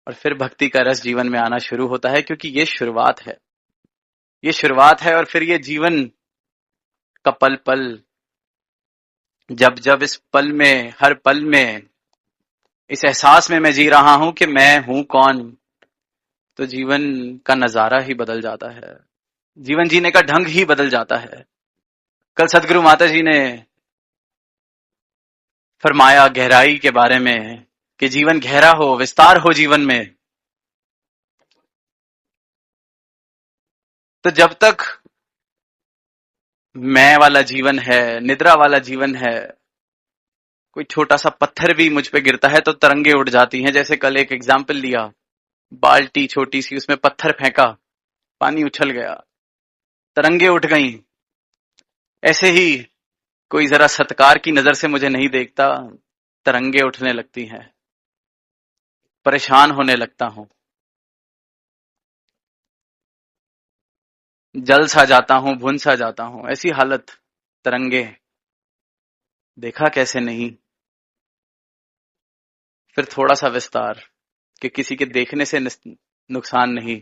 और फिर भक्ति का रस जीवन में आना शुरू होता है, क्योंकि ये शुरुआत है, ये शुरुआत है। और फिर ये जीवन का पल पल, जब जब इस पल में, हर पल में इस एहसास में मैं जी रहा हूं कि मैं हूं कौन, तो जीवन का नजारा ही बदल जाता है, जीवन जीने का ढंग ही बदल जाता है। कल सदगुरु माता जी ने फरमाया गहराई के बारे में कि जीवन गहरा हो, विस्तार हो जीवन में। तो जब तक मैं वाला जीवन है, निद्रा वाला जीवन है, कोई छोटा सा पत्थर भी मुझ पे गिरता है तो तरंगे उड़ जाती हैं। जैसे कल एक एग्जाम्पल लिया, बाल्टी छोटी सी, उसमें पत्थर फेंका, पानी उछल गया, तरंगे उठ गईं, ऐसे ही कोई जरा सत्कार की नजर से मुझे नहीं देखता, तरंगे उठने लगती हैं, परेशान होने लगता हूं, जल सा जाता हूं, भुन सा जाता हूं। ऐसी हालत, तरंगे, देखा कैसे नहीं। फिर थोड़ा सा विस्तार कि किसी के देखने से नुकसान नहीं,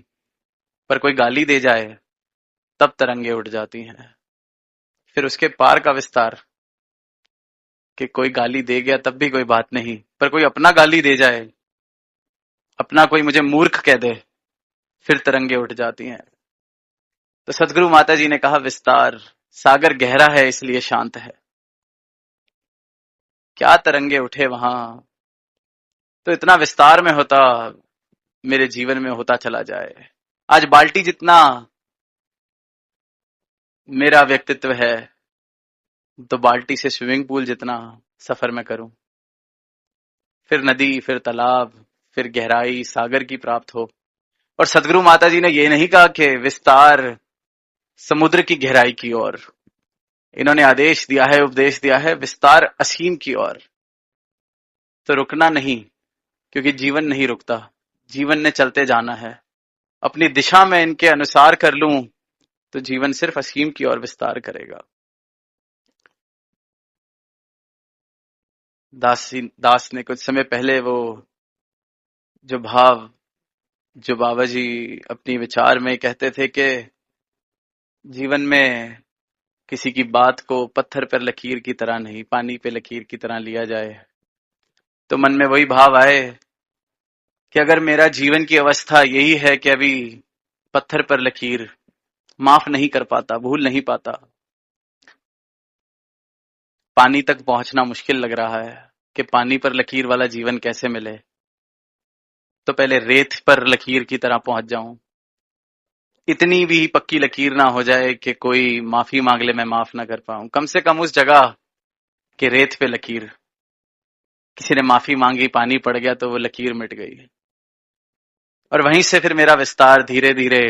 पर कोई गाली दे जाए तब तरंगे उठ जाती हैं। फिर उसके पार का विस्तार कि कोई गाली दे गया तब भी कोई बात नहीं, पर कोई अपना गाली दे जाए, अपना कोई मुझे मूर्ख कह दे, फिर तरंगे उठ जाती हैं। तो सदगुरु माता जी ने कहा, विस्तार, सागर गहरा है इसलिए शांत है। क्या तरंगे उठे वहां, तो इतना विस्तार में होता, मेरे जीवन में होता चला जाए। आज बाल्टी जितना मेरा व्यक्तित्व है, तो बाल्टी से स्विमिंग पूल जितना सफर में करूं, फिर नदी, फिर तालाब, फिर गहराई सागर की प्राप्त हो। और सदगुरु माता जी ने ये नहीं कहा कि विस्तार समुद्र की गहराई की ओर, इन्होंने आदेश दिया है, उपदेश दिया है, विस्तार असीम की ओर। तो रुकना नहीं, क्योंकि जीवन नहीं रुकता, जीवन ने चलते जाना है। अपनी दिशा में इनके अनुसार कर लूं तो जीवन सिर्फ असीम की ओर विस्तार करेगा। दास ने कुछ समय पहले वो जो भाव, जो बाबा जी अपनी विचार में कहते थे कि जीवन में किसी की बात को पत्थर पर लकीर की तरह नहीं, पानी पे लकीर की तरह लिया जाए, तो मन में वही भाव आए कि अगर मेरा जीवन की अवस्था यही है कि अभी पत्थर पर लकीर, माफ नहीं कर पाता, भूल नहीं पाता, पानी तक पहुंचना मुश्किल लग रहा है कि पानी पर लकीर वाला जीवन कैसे मिले, तो पहले रेत पर लकीर की तरह पहुंच जाऊं। इतनी भी पक्की लकीर ना हो जाए कि कोई माफी मांग ले, मैं माफ ना कर पाऊं। कम से कम उस जगह के रेत पे लकीर, किसी ने माफी मांगी, पानी पड़ गया तो वो लकीर मिट गई। और वहीं से फिर मेरा विस्तार धीरे धीरे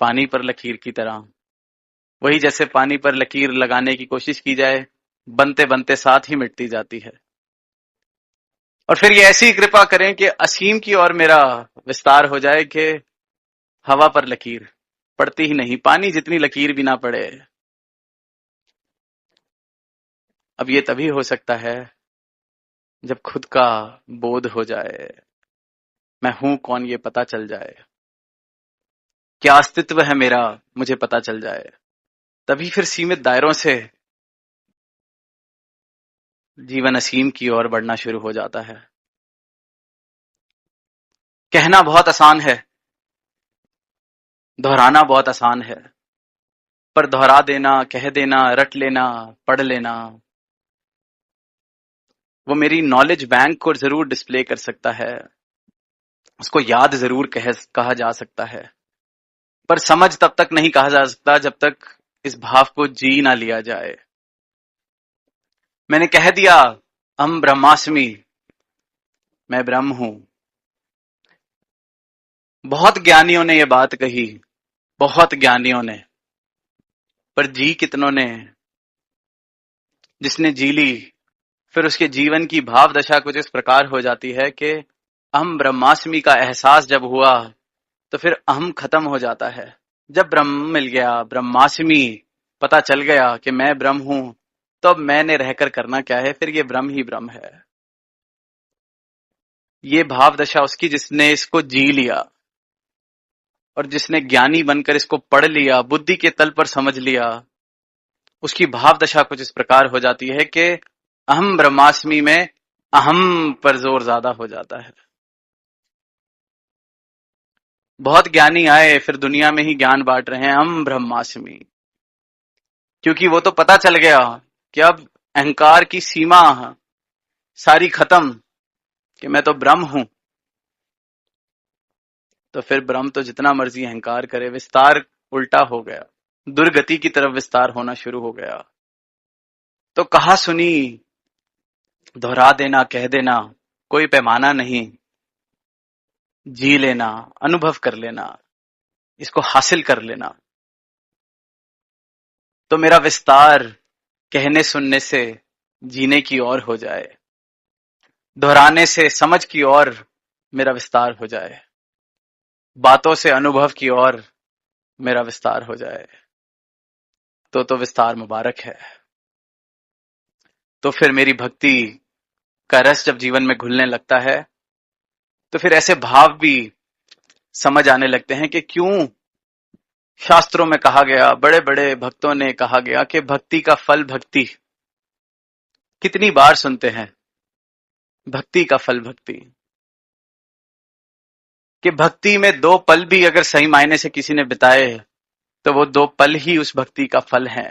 पानी पर लकीर की तरह, वही जैसे पानी पर लकीर लगाने की कोशिश की जाए, बनते बनते साथ ही मिटती जाती है। और फिर ये ऐसी कृपा करें कि असीम की ओर मेरा विस्तार हो जाए कि हवा पर लकीर पड़ती ही नहीं, पानी जितनी लकीर भी ना पड़े। अब ये तभी हो सकता है जब खुद का बोध हो जाए, मैं हूं कौन ये पता चल जाए, क्या अस्तित्व है मेरा मुझे पता चल जाए। तभी फिर सीमित दायरों से जीवन असीम की ओर बढ़ना शुरू हो जाता है। कहना बहुत आसान है, दोहराना बहुत आसान है, पर दोहरा देना, कह देना, रट लेना, पढ़ लेना, वो मेरी नॉलेज बैंक को जरूर डिस्प्ले कर सकता है, उसको याद जरूर कहा जा सकता है, पर समझ तब तक नहीं कहा जा सकता जब तक इस भाव को जी ना लिया जाए। मैंने कह दिया हम ब्रह्मास्मि, मैं ब्रह्म हूं। बहुत ज्ञानियों ने ये बात कही, बहुत ज्ञानियों ने, पर जी कितनों ने। जिसने जी ली, फिर उसके जीवन की भाव दशा कुछ इस प्रकार हो जाती है कि अहम ब्रह्मास्मि का एहसास जब हुआ तो फिर अहम खत्म हो जाता है। जब ब्रह्म मिल गया, ब्रह्मास्मि पता चल गया कि मैं ब्रह्म हूं, तो अब मैंने रहकर करना क्या है, फिर ये ब्रह्म ही ब्रह्म है। ये भाव दशा उसकी जिसने इसको जी लिया, और जिसने ज्ञानी बनकर इसको पढ़ लिया, बुद्धि के तल पर समझ लिया, उसकी भाव दशा कुछ इस प्रकार हो जाती है कि अहम ब्रह्मास्मि में अहम पर जोर ज्यादा हो जाता है। बहुत ज्ञानी आए, फिर दुनिया में ही ज्ञान बांट रहे हैं अहम ब्रह्मास्मि, क्योंकि वो तो पता चल गया कि अब अहंकार की सीमा सारी खत्म, कि मैं तो ब्रह्म हूं। तो फिर ब्रह्म तो जितना मर्जी अहंकार करे, विस्तार उल्टा हो गया, दुर्गति की तरफ विस्तार होना शुरू हो गया। तो कहा सुनी, दोहरा देना, कह देना, कोई पैमाना नहीं, जी लेना, अनुभव कर लेना, इसको हासिल कर लेना। तो मेरा विस्तार कहने सुनने से जीने की ओर हो जाए, दोहराने से समझ की ओर मेरा विस्तार हो जाए, बातों से अनुभव की ओर मेरा विस्तार हो जाए, तो विस्तार मुबारक है। तो फिर मेरी भक्ति का रस जब जीवन में घुलने लगता है, तो फिर ऐसे भाव भी समझ आने लगते हैं कि क्यों शास्त्रों में कहा गया, बड़े बड़े भक्तों ने कहा गया कि भक्ति का फल भक्ति। कितनी बार सुनते हैं भक्ति का फल भक्ति, कि भक्ति में 2 पल भी अगर सही मायने से किसी ने बिताए तो वो 2 पल ही उस भक्ति का फल है।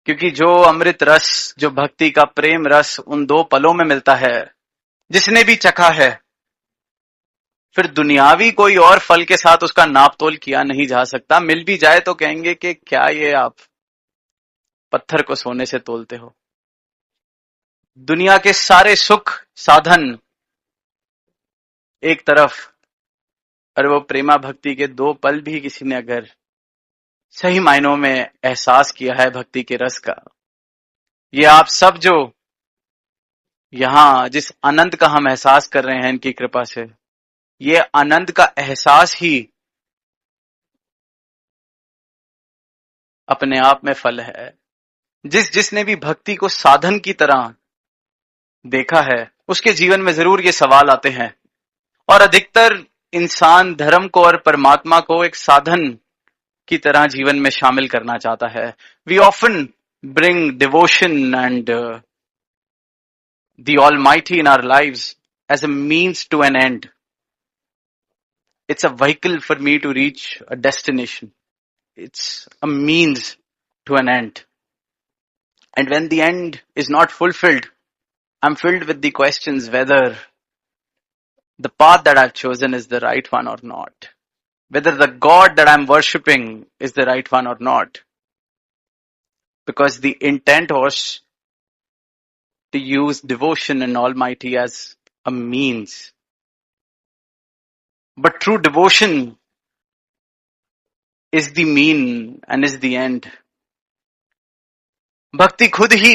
क्योंकि जो अमृत रस, जो भक्ति का प्रेम रस उन 2 पलों में मिलता है, जिसने भी चखा है, फिर दुनियावी कोई और फल के साथ उसका नापतोल किया नहीं जा सकता। मिल भी जाए तो कहेंगे कि क्या ये आप पत्थर को सोने से तोलते हो। दुनिया के सारे सुख साधन एक तरफ, और वो प्रेमा भक्ति के 2 पल भी किसी ने अगर सही मायनों में एहसास किया है भक्ति के रस का, ये आप सब जो यहां जिस आनंद का हम एहसास कर रहे हैं इनकी कृपा से, ये आनंद का एहसास ही अपने आप में फल है। जिसने भी भक्ति को साधन की तरह देखा है, उसके जीवन में जरूर ये सवाल आते हैं। और अधिकतर इंसान धर्म को और परमात्मा को एक साधन की तरह जीवन में शामिल करना चाहता है। We often bring devotion and the almighty in our lives as a means to an end. It's a vehicle for me to reach a destination. It's a means to an end. And when the end is not fulfilled, I'm filled with the questions whether the path that I've chosen is the right one or not. Whether the God that I'm worshipping is the right one or not. Because the intent was to use devotion and Almighty as a means. But true devotion is the mean and is the end. भक्ति खुद ही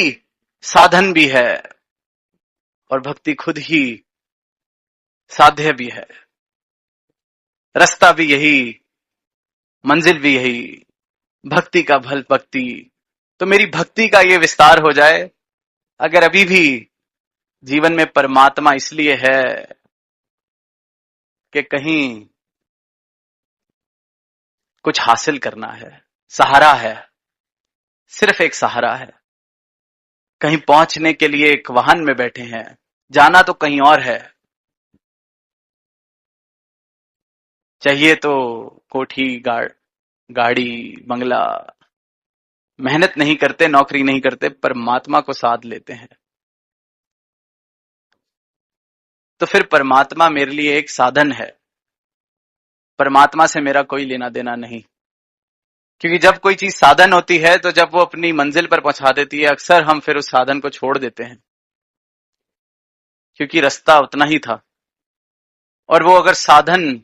साधन भी है और भक्ति खुद ही साध्य भी है। रास्ता भी यही, मंजिल भी यही, भक्ति का फल भक्ति। तो मेरी भक्ति का ये विस्तार हो जाए। अगर अभी भी जीवन में परमात्मा इसलिए है कि कहीं कुछ हासिल करना है, सहारा है, सिर्फ एक सहारा है, कहीं पहुंचने के लिए एक वाहन में बैठे हैं, जाना तो कहीं और है, चाहिए तो कोठी गाड़ी बंगला, मेहनत नहीं करते, नौकरी नहीं करते, परमात्मा को साथ लेते हैं। तो फिर परमात्मा मेरे लिए एक साधन है, परमात्मा से मेरा कोई लेना देना नहीं। क्योंकि जब कोई चीज साधन होती है तो जब वो अपनी मंजिल पर पहुंचा देती है, अक्सर हम फिर उस साधन को छोड़ देते हैं, क्योंकि रास्ता उतना ही था। और वो अगर साधन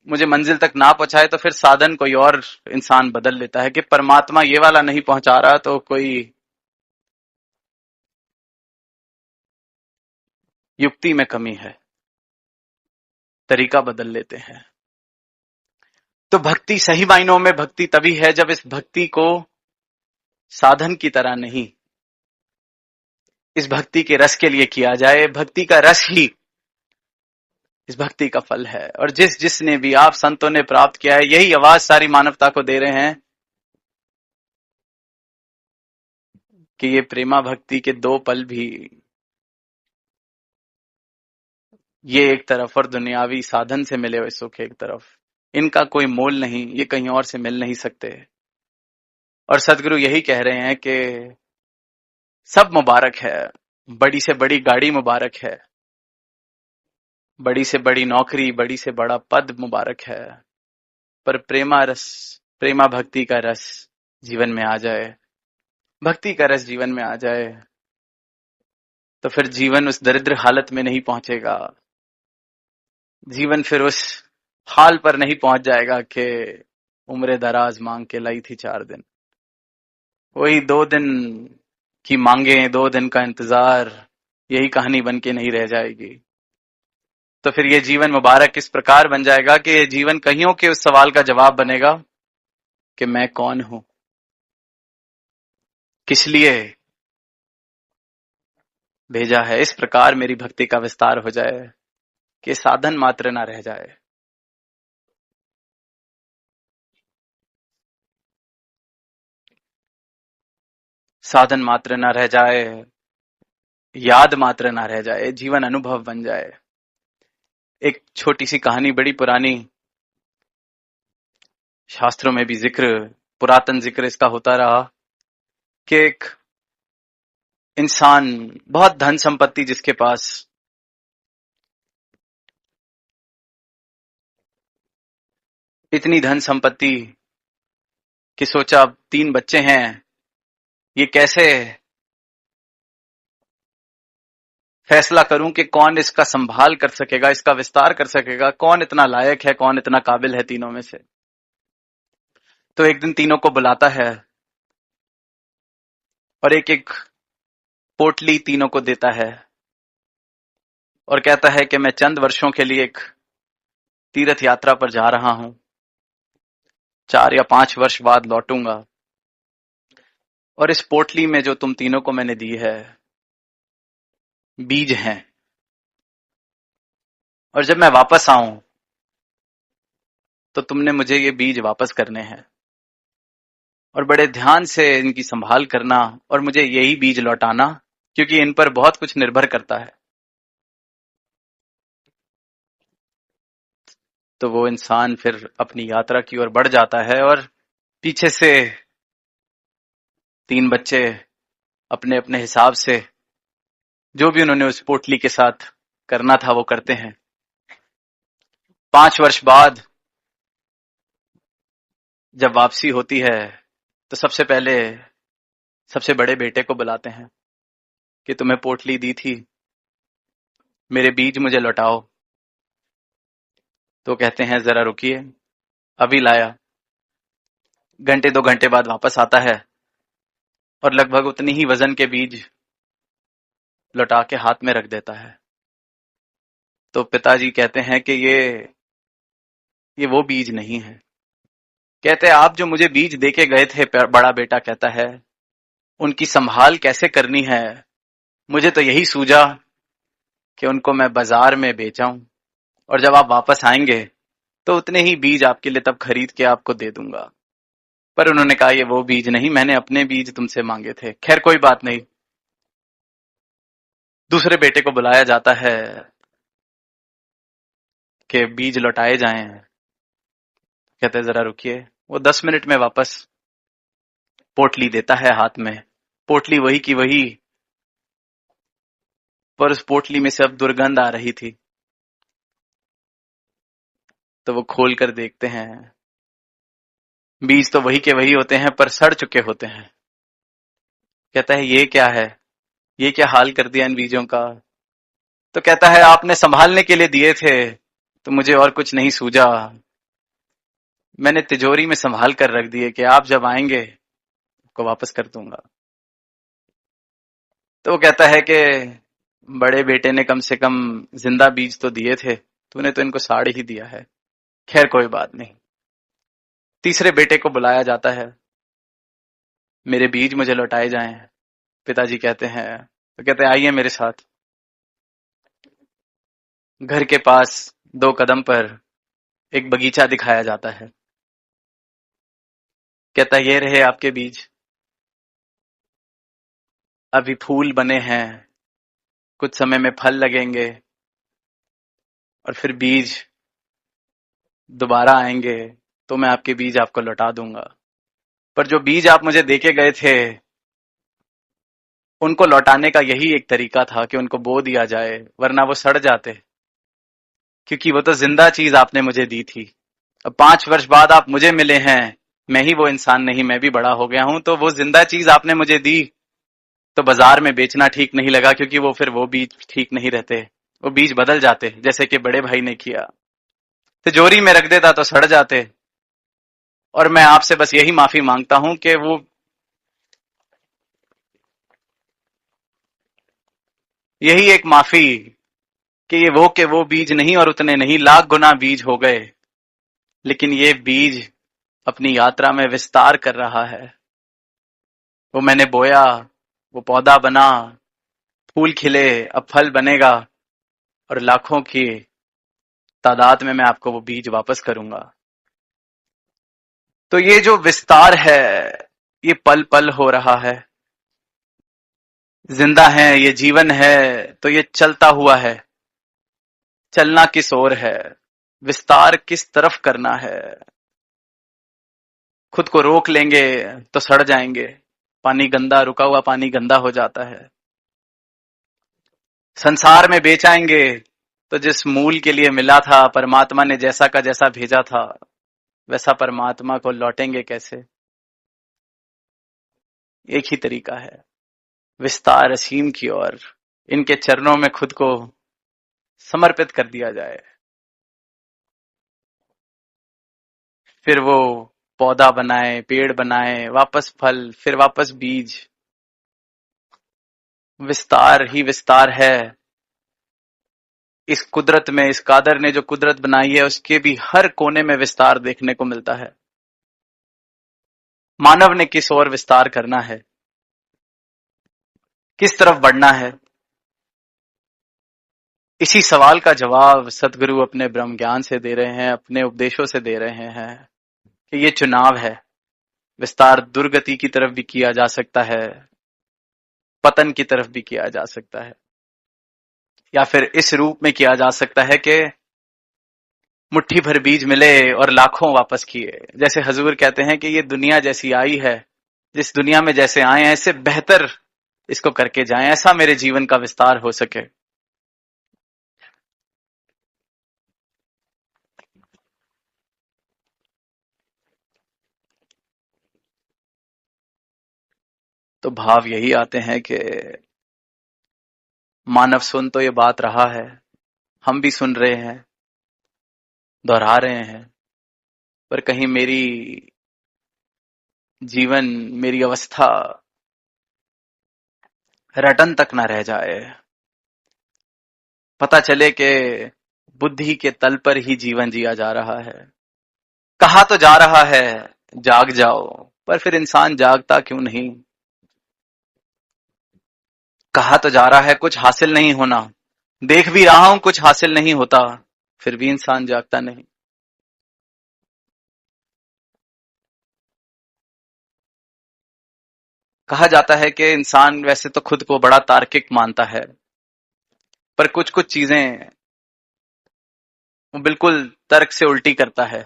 मुझे मंजिल तक ना पहुंचाए तो फिर साधन कोई और इंसान बदल लेता है कि परमात्मा ये वाला नहीं पहुंचा रहा तो कोई युक्ति में कमी है, तरीका बदल लेते हैं। तो भक्ति सही मायनों में भक्ति तभी है जब इस भक्ति को साधन की तरह नहीं, इस भक्ति के रस के लिए किया जाए। भक्ति का रस ही इस भक्ति का फल है। और जिसने भी आप संतों ने प्राप्त किया है, यही आवाज सारी मानवता को दे रहे हैं कि ये प्रेमा भक्ति के 2 पल भी, ये एक तरफ और दुनियावी साधन से मिले हुए सुख एक तरफ, इनका कोई मोल नहीं, ये कहीं और से मिल नहीं सकते। और सदगुरु यही कह रहे हैं कि सब मुबारक है, बड़ी से बड़ी गाड़ी मुबारक है, बड़ी से बड़ी नौकरी, बड़ी से बड़ा पद मुबारक है, पर प्रेमा भक्ति का रस जीवन में आ जाए, भक्ति का रस जीवन में आ जाए, तो फिर जीवन उस दरिद्र हालत में नहीं पहुंचेगा। जीवन फिर उस हाल पर नहीं पहुंच जाएगा कि उम्र दराज मांग के लाई थी 4 दिन। वही 2 दिन की मांगे, 2 दिन का इंतजार, यही कहानी बन के नहीं रह जाएगी। तो फिर ये जीवन मुबारक इस प्रकार बन जाएगा कि ये जीवन कहियों के उस सवाल का जवाब बनेगा कि मैं कौन हूं, किस लिए भेजा है। इस प्रकार मेरी भक्ति का विस्तार हो जाए कि साधन मात्र ना रह जाए। साधन मात्र ना रह जाए, याद मात्र ना रह जाए, जीवन अनुभव बन जाए। एक छोटी सी कहानी, बड़ी पुरानी, शास्त्रों में भी जिक्र, पुरातन जिक्र इसका होता रहा कि एक इंसान, बहुत धन संपत्ति जिसके पास, इतनी धन संपत्ति कि सोचा अब 3 बच्चे हैं, ये कैसे फैसला करूं कि कौन इसका संभाल कर सकेगा, इसका विस्तार कर सकेगा, कौन इतना लायक है, कौन इतना काबिल है तीनों में से। तो एक दिन तीनों को बुलाता है और एक एक पोटली तीनों को देता है और कहता है कि मैं चंद वर्षों के लिए एक तीर्थ यात्रा पर जा रहा हूं, 4 या 5 वर्ष बाद लौटूंगा, और इस पोटली में जो तुम तीनों को मैंने दी है बीज हैं, और जब मैं वापस आऊं तो तुमने मुझे ये बीज वापस करने हैं और बड़े ध्यान से इनकी संभाल करना और मुझे यही बीज लौटाना, क्योंकि इन पर बहुत कुछ निर्भर करता है। तो वो इंसान फिर अपनी यात्रा की ओर बढ़ जाता है और पीछे से 3 बच्चे अपने अपने हिसाब से जो भी उन्होंने उस पोटली के साथ करना था वो करते हैं। 5 वर्ष बाद जब वापसी होती है तो सबसे पहले सबसे बड़े बेटे को बुलाते हैं कि तुम्हें पोटली दी थी, मेरे बीज मुझे लौटाओ। तो कहते हैं जरा रुकिए, अभी लाया। घंटे 2 घंटे बाद वापस आता है और लगभग उतनी ही वजन के बीज लौटा के हाथ में रख देता है। तो पिताजी कहते हैं कि ये वो बीज नहीं है। कहते हैं आप जो मुझे बीज देके गए थे, बड़ा बेटा कहता है, उनकी संभाल कैसे करनी है, मुझे तो यही सूझा कि उनको मैं बाजार में बेचाऊं और जब आप वापस आएंगे तो उतने ही बीज आपके लिए तब खरीद के आपको दे दूंगा। पर उन्होंने कहा ये वो बीज नहीं, मैंने अपने बीज तुमसे मांगे थे। खैर कोई बात नहीं। दूसरे बेटे को बुलाया जाता है कि बीज लौटाए जाएं। कहते हैं जरा रुकिए। वो 10 मिनट में वापस पोटली देता है हाथ में। पोटली वही की वही, पर उस पोटली में से अब दुर्गंध आ रही थी। तो वो खोल कर देखते हैं, बीज तो वही के वही होते हैं पर सड़ चुके होते हैं। कहता है ये क्या है, ये क्या हाल कर दिया इन बीजों का। तो कहता है आपने संभालने के लिए दिए थे तो मुझे और कुछ नहीं सूझा, मैंने तिजोरी में संभाल कर रख दिए कि आप जब आएंगे आपको वापस कर दूंगा। तो वो कहता है कि बड़े बेटे ने कम से कम जिंदा बीज तो दिए थे, तूने तो इनको साड़ ही दिया है। खैर कोई बात नहीं। तीसरे बेटे को बुलाया जाता है, मेरे बीज मुझे लौटाए जाएं। पिताजी कहते हैं, तो कहते हैं आइए मेरे साथ। घर के पास 2 कदम पर एक बगीचा दिखाया जाता है। कहता है ये रहे आपके बीज, अभी फूल बने हैं, कुछ समय में फल लगेंगे और फिर बीज दोबारा आएंगे तो मैं आपके बीज आपको लौटा दूंगा। पर जो बीज आप मुझे देके गए थे उनको लौटाने का यही एक तरीका था कि उनको बो दिया जाए, वरना वो सड़ जाते, क्योंकि वो तो जिंदा चीज आपने मुझे दी थी। अब 5 वर्ष बाद आप मुझे मिले हैं, मैं ही वो इंसान नहीं, मैं भी बड़ा हो गया हूं, तो वो जिंदा चीज आपने मुझे दी तो बाजार में बेचना ठीक नहीं लगा, क्योंकि वो फिर वो बीज ठीक नहीं रहते, वो बीज बदल जाते, जैसे कि बड़े भाई ने किया। तिजोरी में रख देता तो सड़ जाते। और मैं आपसे बस यही माफी मांगता हूं कि वो यही एक माफी कि ये वो के वो बीज नहीं और उतने नहीं, लाख गुना बीज हो गए, लेकिन ये बीज अपनी यात्रा में विस्तार कर रहा है। वो मैंने बोया, वो पौधा बना, फूल खिले, अब फल बनेगा और लाखों की तादाद में मैं आपको वो बीज वापस करूंगा। तो ये जो विस्तार है ये पल पल हो रहा है। जिंदा है, ये जीवन है तो ये चलता हुआ है। चलना किस ओर है, विस्तार किस तरफ करना है। खुद को रोक लेंगे तो सड़ जाएंगे। पानी गंदा, रुका हुआ पानी गंदा हो जाता है। संसार में बेचाएंगे तो जिस मूल के लिए मिला था, परमात्मा ने जैसा का जैसा भेजा था, वैसा परमात्मा को लौटेंगे कैसे। एक ही तरीका है, विस्तार असीम की ओर। इनके चरणों में खुद को समर्पित कर दिया जाए। फिर वो पौधा बनाए, पेड़ बनाए, वापस फल, फिर वापस बीज। विस्तार ही विस्तार है। इस कुदरत में, इस कादर ने जो कुदरत बनाई है उसके भी हर कोने में विस्तार देखने को मिलता है। मानव ने किस ओर विस्तार करना है, किस तरफ बढ़ना है, इसी सवाल का जवाब सदगुरु अपने ब्रह्म ज्ञान से दे रहे हैं, अपने उपदेशों से दे रहे हैं कि ये चुनाव है। विस्तार दुर्गति की तरफ भी किया जा सकता है, पतन की तरफ भी किया जा सकता है, या फिर इस रूप में किया जा सकता है कि मुट्ठी भर बीज मिले और लाखों वापस किए। जैसे हजूर कहते हैं कि ये दुनिया जैसी आई है, जिस दुनिया में जैसे आए हैं इससे बेहतर इसको करके जाएं, ऐसा मेरे जीवन का विस्तार हो सके। तो भाव यही आते हैं कि मानव सुन तो ये बात रहा है, हम भी सुन रहे हैं, दोहरा रहे हैं, पर कहीं मेरी जीवन, मेरी अवस्था रटन तक ना रह जाए। पता चले कि बुद्धि के तल पर ही जीवन जिया जा रहा है। कहा तो जा रहा है जाग जाओ, पर फिर इंसान जागता क्यों नहीं। कहा तो जा रहा है कुछ हासिल नहीं होना, देख भी रहा हूं कुछ हासिल नहीं होता, फिर भी इंसान जागता नहीं। कहा जाता है कि इंसान वैसे तो खुद को बड़ा तार्किक मानता है, पर कुछ कुछ चीजें वो बिल्कुल तर्क से उल्टी करता है।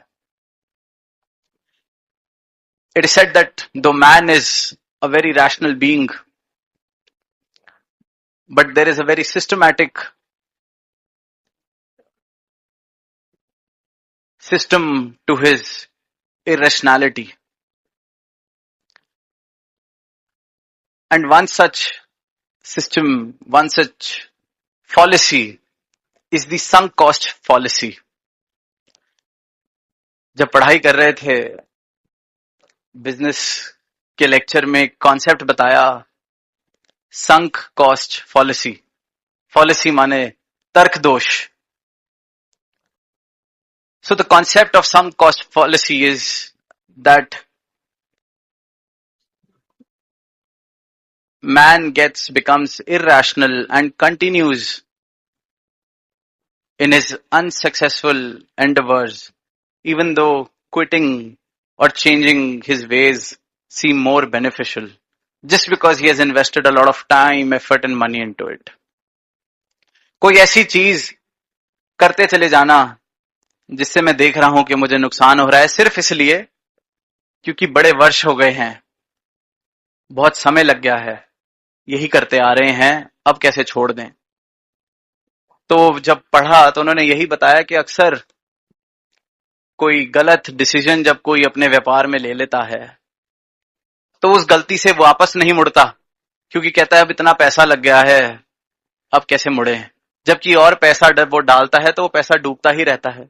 It is said that though man is a very rational being, but there is a very systematic system to his irrationality. And one such system, one such fallacy is the sunk cost fallacy. जब पढ़ाई कर रहे थे business के lecture में concept बताया, sunk cost फॉलिसी। फॉलिसी माने तर्क दोष। So the concept of sunk cost fallacy is that man becomes irrational and continues in his unsuccessful endeavors, even though quitting or changing his ways seem more beneficial, just because he has invested a lot of time, effort and money into it. कोई ऐसी चीज करते चले जाना जिससे मैं देख रहा हूं कि मुझे नुकसान हो रहा है, सिर्फ इसलिए क्योंकि बड़े वर्ष हो गए हैं, बहुत समय लग गया है, यही करते आ रहे हैं, अब कैसे छोड़ दें। तो जब पढ़ा तो उन्होंने यही बताया कि अक्सर कोई गलत डिसीजन जब कोई अपने व्यापार में ले लेता है तो उस गलती से वापस नहीं मुड़ता, क्योंकि कहता है अब इतना पैसा लग गया है, अब कैसे मुड़े। जबकि और पैसा वो डालता है तो वो पैसा डूबता ही रहता है।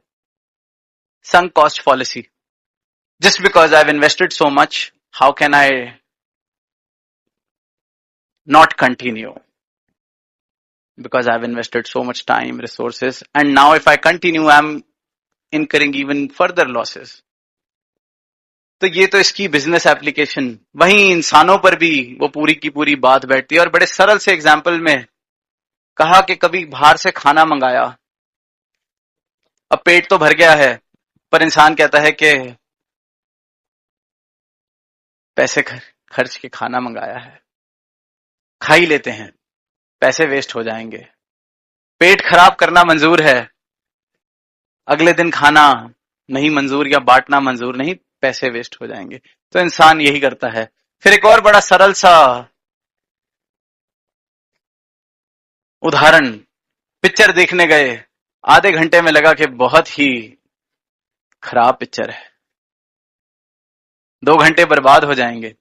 sunk cost fallacy. Just because I've invested so much, how can I not continue? because I've invested so much time, resources, and now if I continue, I'm incurring even further losses. तो ये तो इसकी business application, वहीं इंसानों पर भी वो पूरी की पूरी बात बैठती है। और बड़े सरल से एग्जाम्पल में कहा कि कभी बाहर से खाना मंगाया, अब पेट तो भर गया है, पर इंसान कहता है कि पैसे खर्च के खाना मंगाया है, खा ही लेते हैं, पैसे वेस्ट हो जाएंगे। पेट खराब करना मंजूर है, अगले दिन खाना नहीं मंजूर या बांटना मंजूर नहीं, पैसे वेस्ट हो जाएंगे। तो इंसान यही करता है। फिर एक और बड़ा सरल सा उदाहरण, पिक्चर देखने गए, आधे घंटे में लगा कि बहुत ही खराब पिक्चर है, 2 घंटे बर्बाद हो जाएंगे,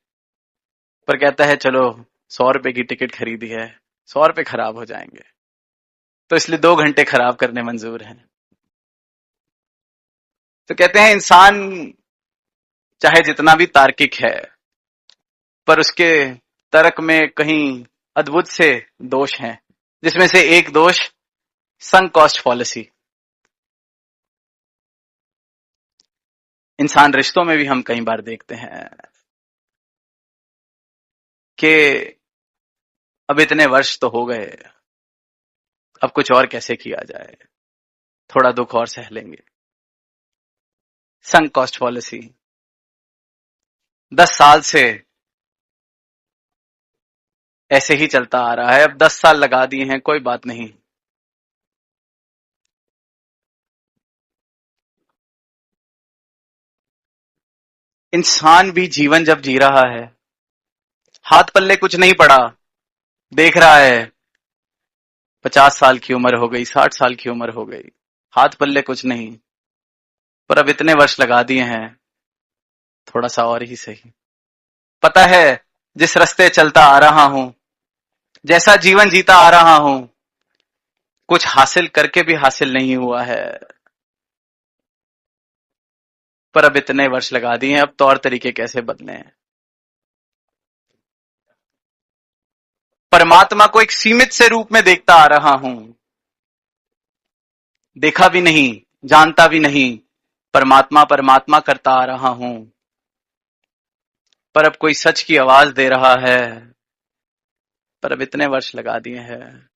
पर कहता है चलो 100 रुपए की टिकट खरीदी है, 100 रुपए खराब हो जाएंगे, तो इसलिए 2 घंटे खराब करने मंजूर हैं। तो कहते हैं इंसान चाहे जितना भी तार्किक है, पर उसके तर्क में कहीं अद्भुत से दोष हैं, जिसमें से एक दोष संक कॉस्ट फॉलिसी। इंसान रिश्तों में भी हम कई बार देखते हैं कि अब इतने वर्ष तो हो गए, अब कुछ और कैसे किया जाए, थोड़ा दुख और सह लेंगे। संक कॉस्ट पॉलिसी 10 साल से ऐसे ही चलता आ रहा है, अब 10 साल लगा दिए हैं, कोई बात नहीं। इंसान भी जीवन जब जी रहा है, हाथ पल्ले कुछ नहीं पड़ा, देख रहा है 50 साल की उम्र हो गई, 60 साल की उम्र हो गई, हाथ पल्ले कुछ नहीं, पर अब इतने वर्ष लगा दिए हैं, थोड़ा सा और ही सही। पता है जिस रास्ते चलता आ रहा हूं, जैसा जीवन जीता आ रहा हूं, कुछ हासिल करके भी हासिल नहीं हुआ है, पर अब इतने वर्ष लगा दिए हैं, अब तौर तरीके कैसे बदले हैं। परमात्मा को एक सीमित से रूप में देखता आ रहा हूं, देखा भी नहीं, जानता भी नहीं, परमात्मा परमात्मा करता आ रहा हूं, पर अब कोई सच की आवाज दे रहा है, पर अब इतने वर्ष लगा दिए हैं,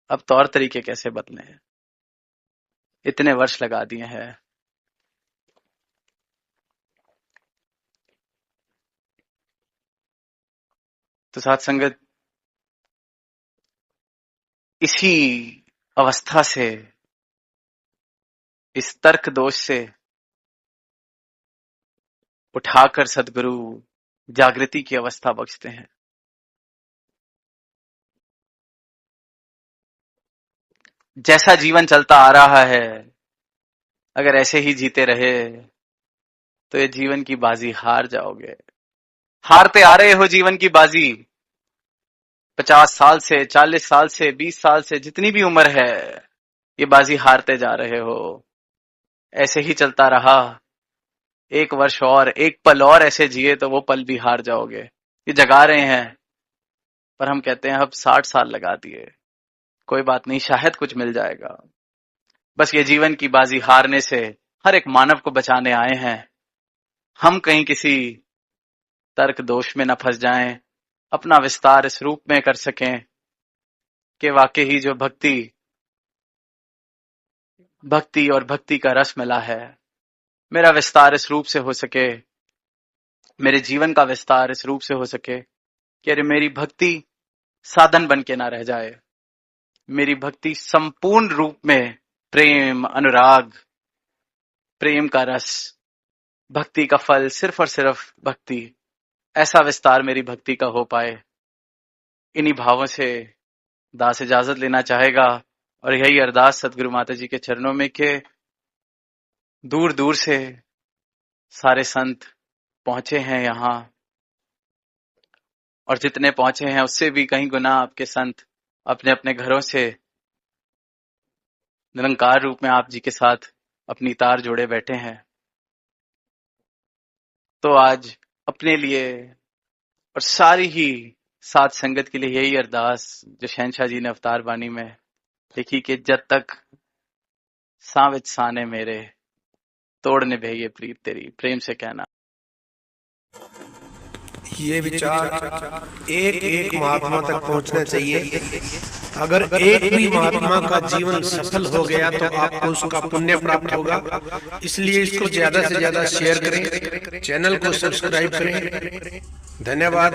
अब तौर तरीके कैसे बदले हैं, इतने वर्ष लगा दिए हैं। तो साथ संगत, इसी अवस्था से, इस तर्क दोष से उठाकर सदगुरु जागृति की अवस्था बख्शते हैं। जैसा जीवन चलता आ रहा है, अगर ऐसे ही जीते रहे तो ये जीवन की बाजी हार जाओगे। हारते आ रहे हो जीवन की बाजी, 50 साल से, 40 साल से, 20 साल से, जितनी भी उम्र है, ये बाजी हारते जा रहे हो। ऐसे ही चलता रहा, 1 वर्ष और, 1 पल और ऐसे जिए तो वो पल भी हार जाओगे। ये जगा रहे हैं, पर हम कहते हैं अब 60 साल लगा दिए, कोई बात नहीं, शायद कुछ मिल जाएगा। बस ये जीवन की बाजी हारने से हर एक मानव को बचाने आए हैं। हम कहीं किसी तर्क दोष में न फंस जाएं, अपना विस्तार इस रूप में कर सकें कि वाकई ही जो भक्ति और भक्ति का रस मिला है, मेरा विस्तार इस रूप से हो सके, मेरे जीवन का विस्तार इस रूप से हो सके कि अरे मेरी भक्ति साधन बन के ना रह जाए, मेरी भक्ति संपूर्ण रूप में प्रेम, अनुराग, प्रेम का रस, भक्ति का फल, सिर्फ और सिर्फ भक्ति, ऐसा विस्तार मेरी भक्ति का हो पाए। इन्हीं भावों से दास इजाजत लेना चाहेगा और यही अरदास सदगुरु माता जी के चरणों में कि दूर दूर से सारे संत पहुंचे हैं यहाँ, और जितने पहुंचे हैं उससे भी कहीं गुना आपके संत अपने अपने घरों से निरंकार रूप में आप जी के साथ अपनी तार जोड़े बैठे हैं। तो आज अपने लिए और सारी ही साथ संगत के लिए यही अरदास जो शहनशाह जी ने अवतार वाणी में लिखी कि जब तक सावित साने मेरे तोड़ने भैये प्रीत तेरी, प्रेम से कहना। ये विचार एक एक महात्मा तक पहुंचना चाहिए। अगर एक भी महात्मा का जीवन सफल हो गया तो आपको उसका पुण्य प्राप्त होगा। इसलिए इसको ज्यादा से ज्यादा शेयर करें, चैनल को सब्सक्राइब करें। धन्यवाद।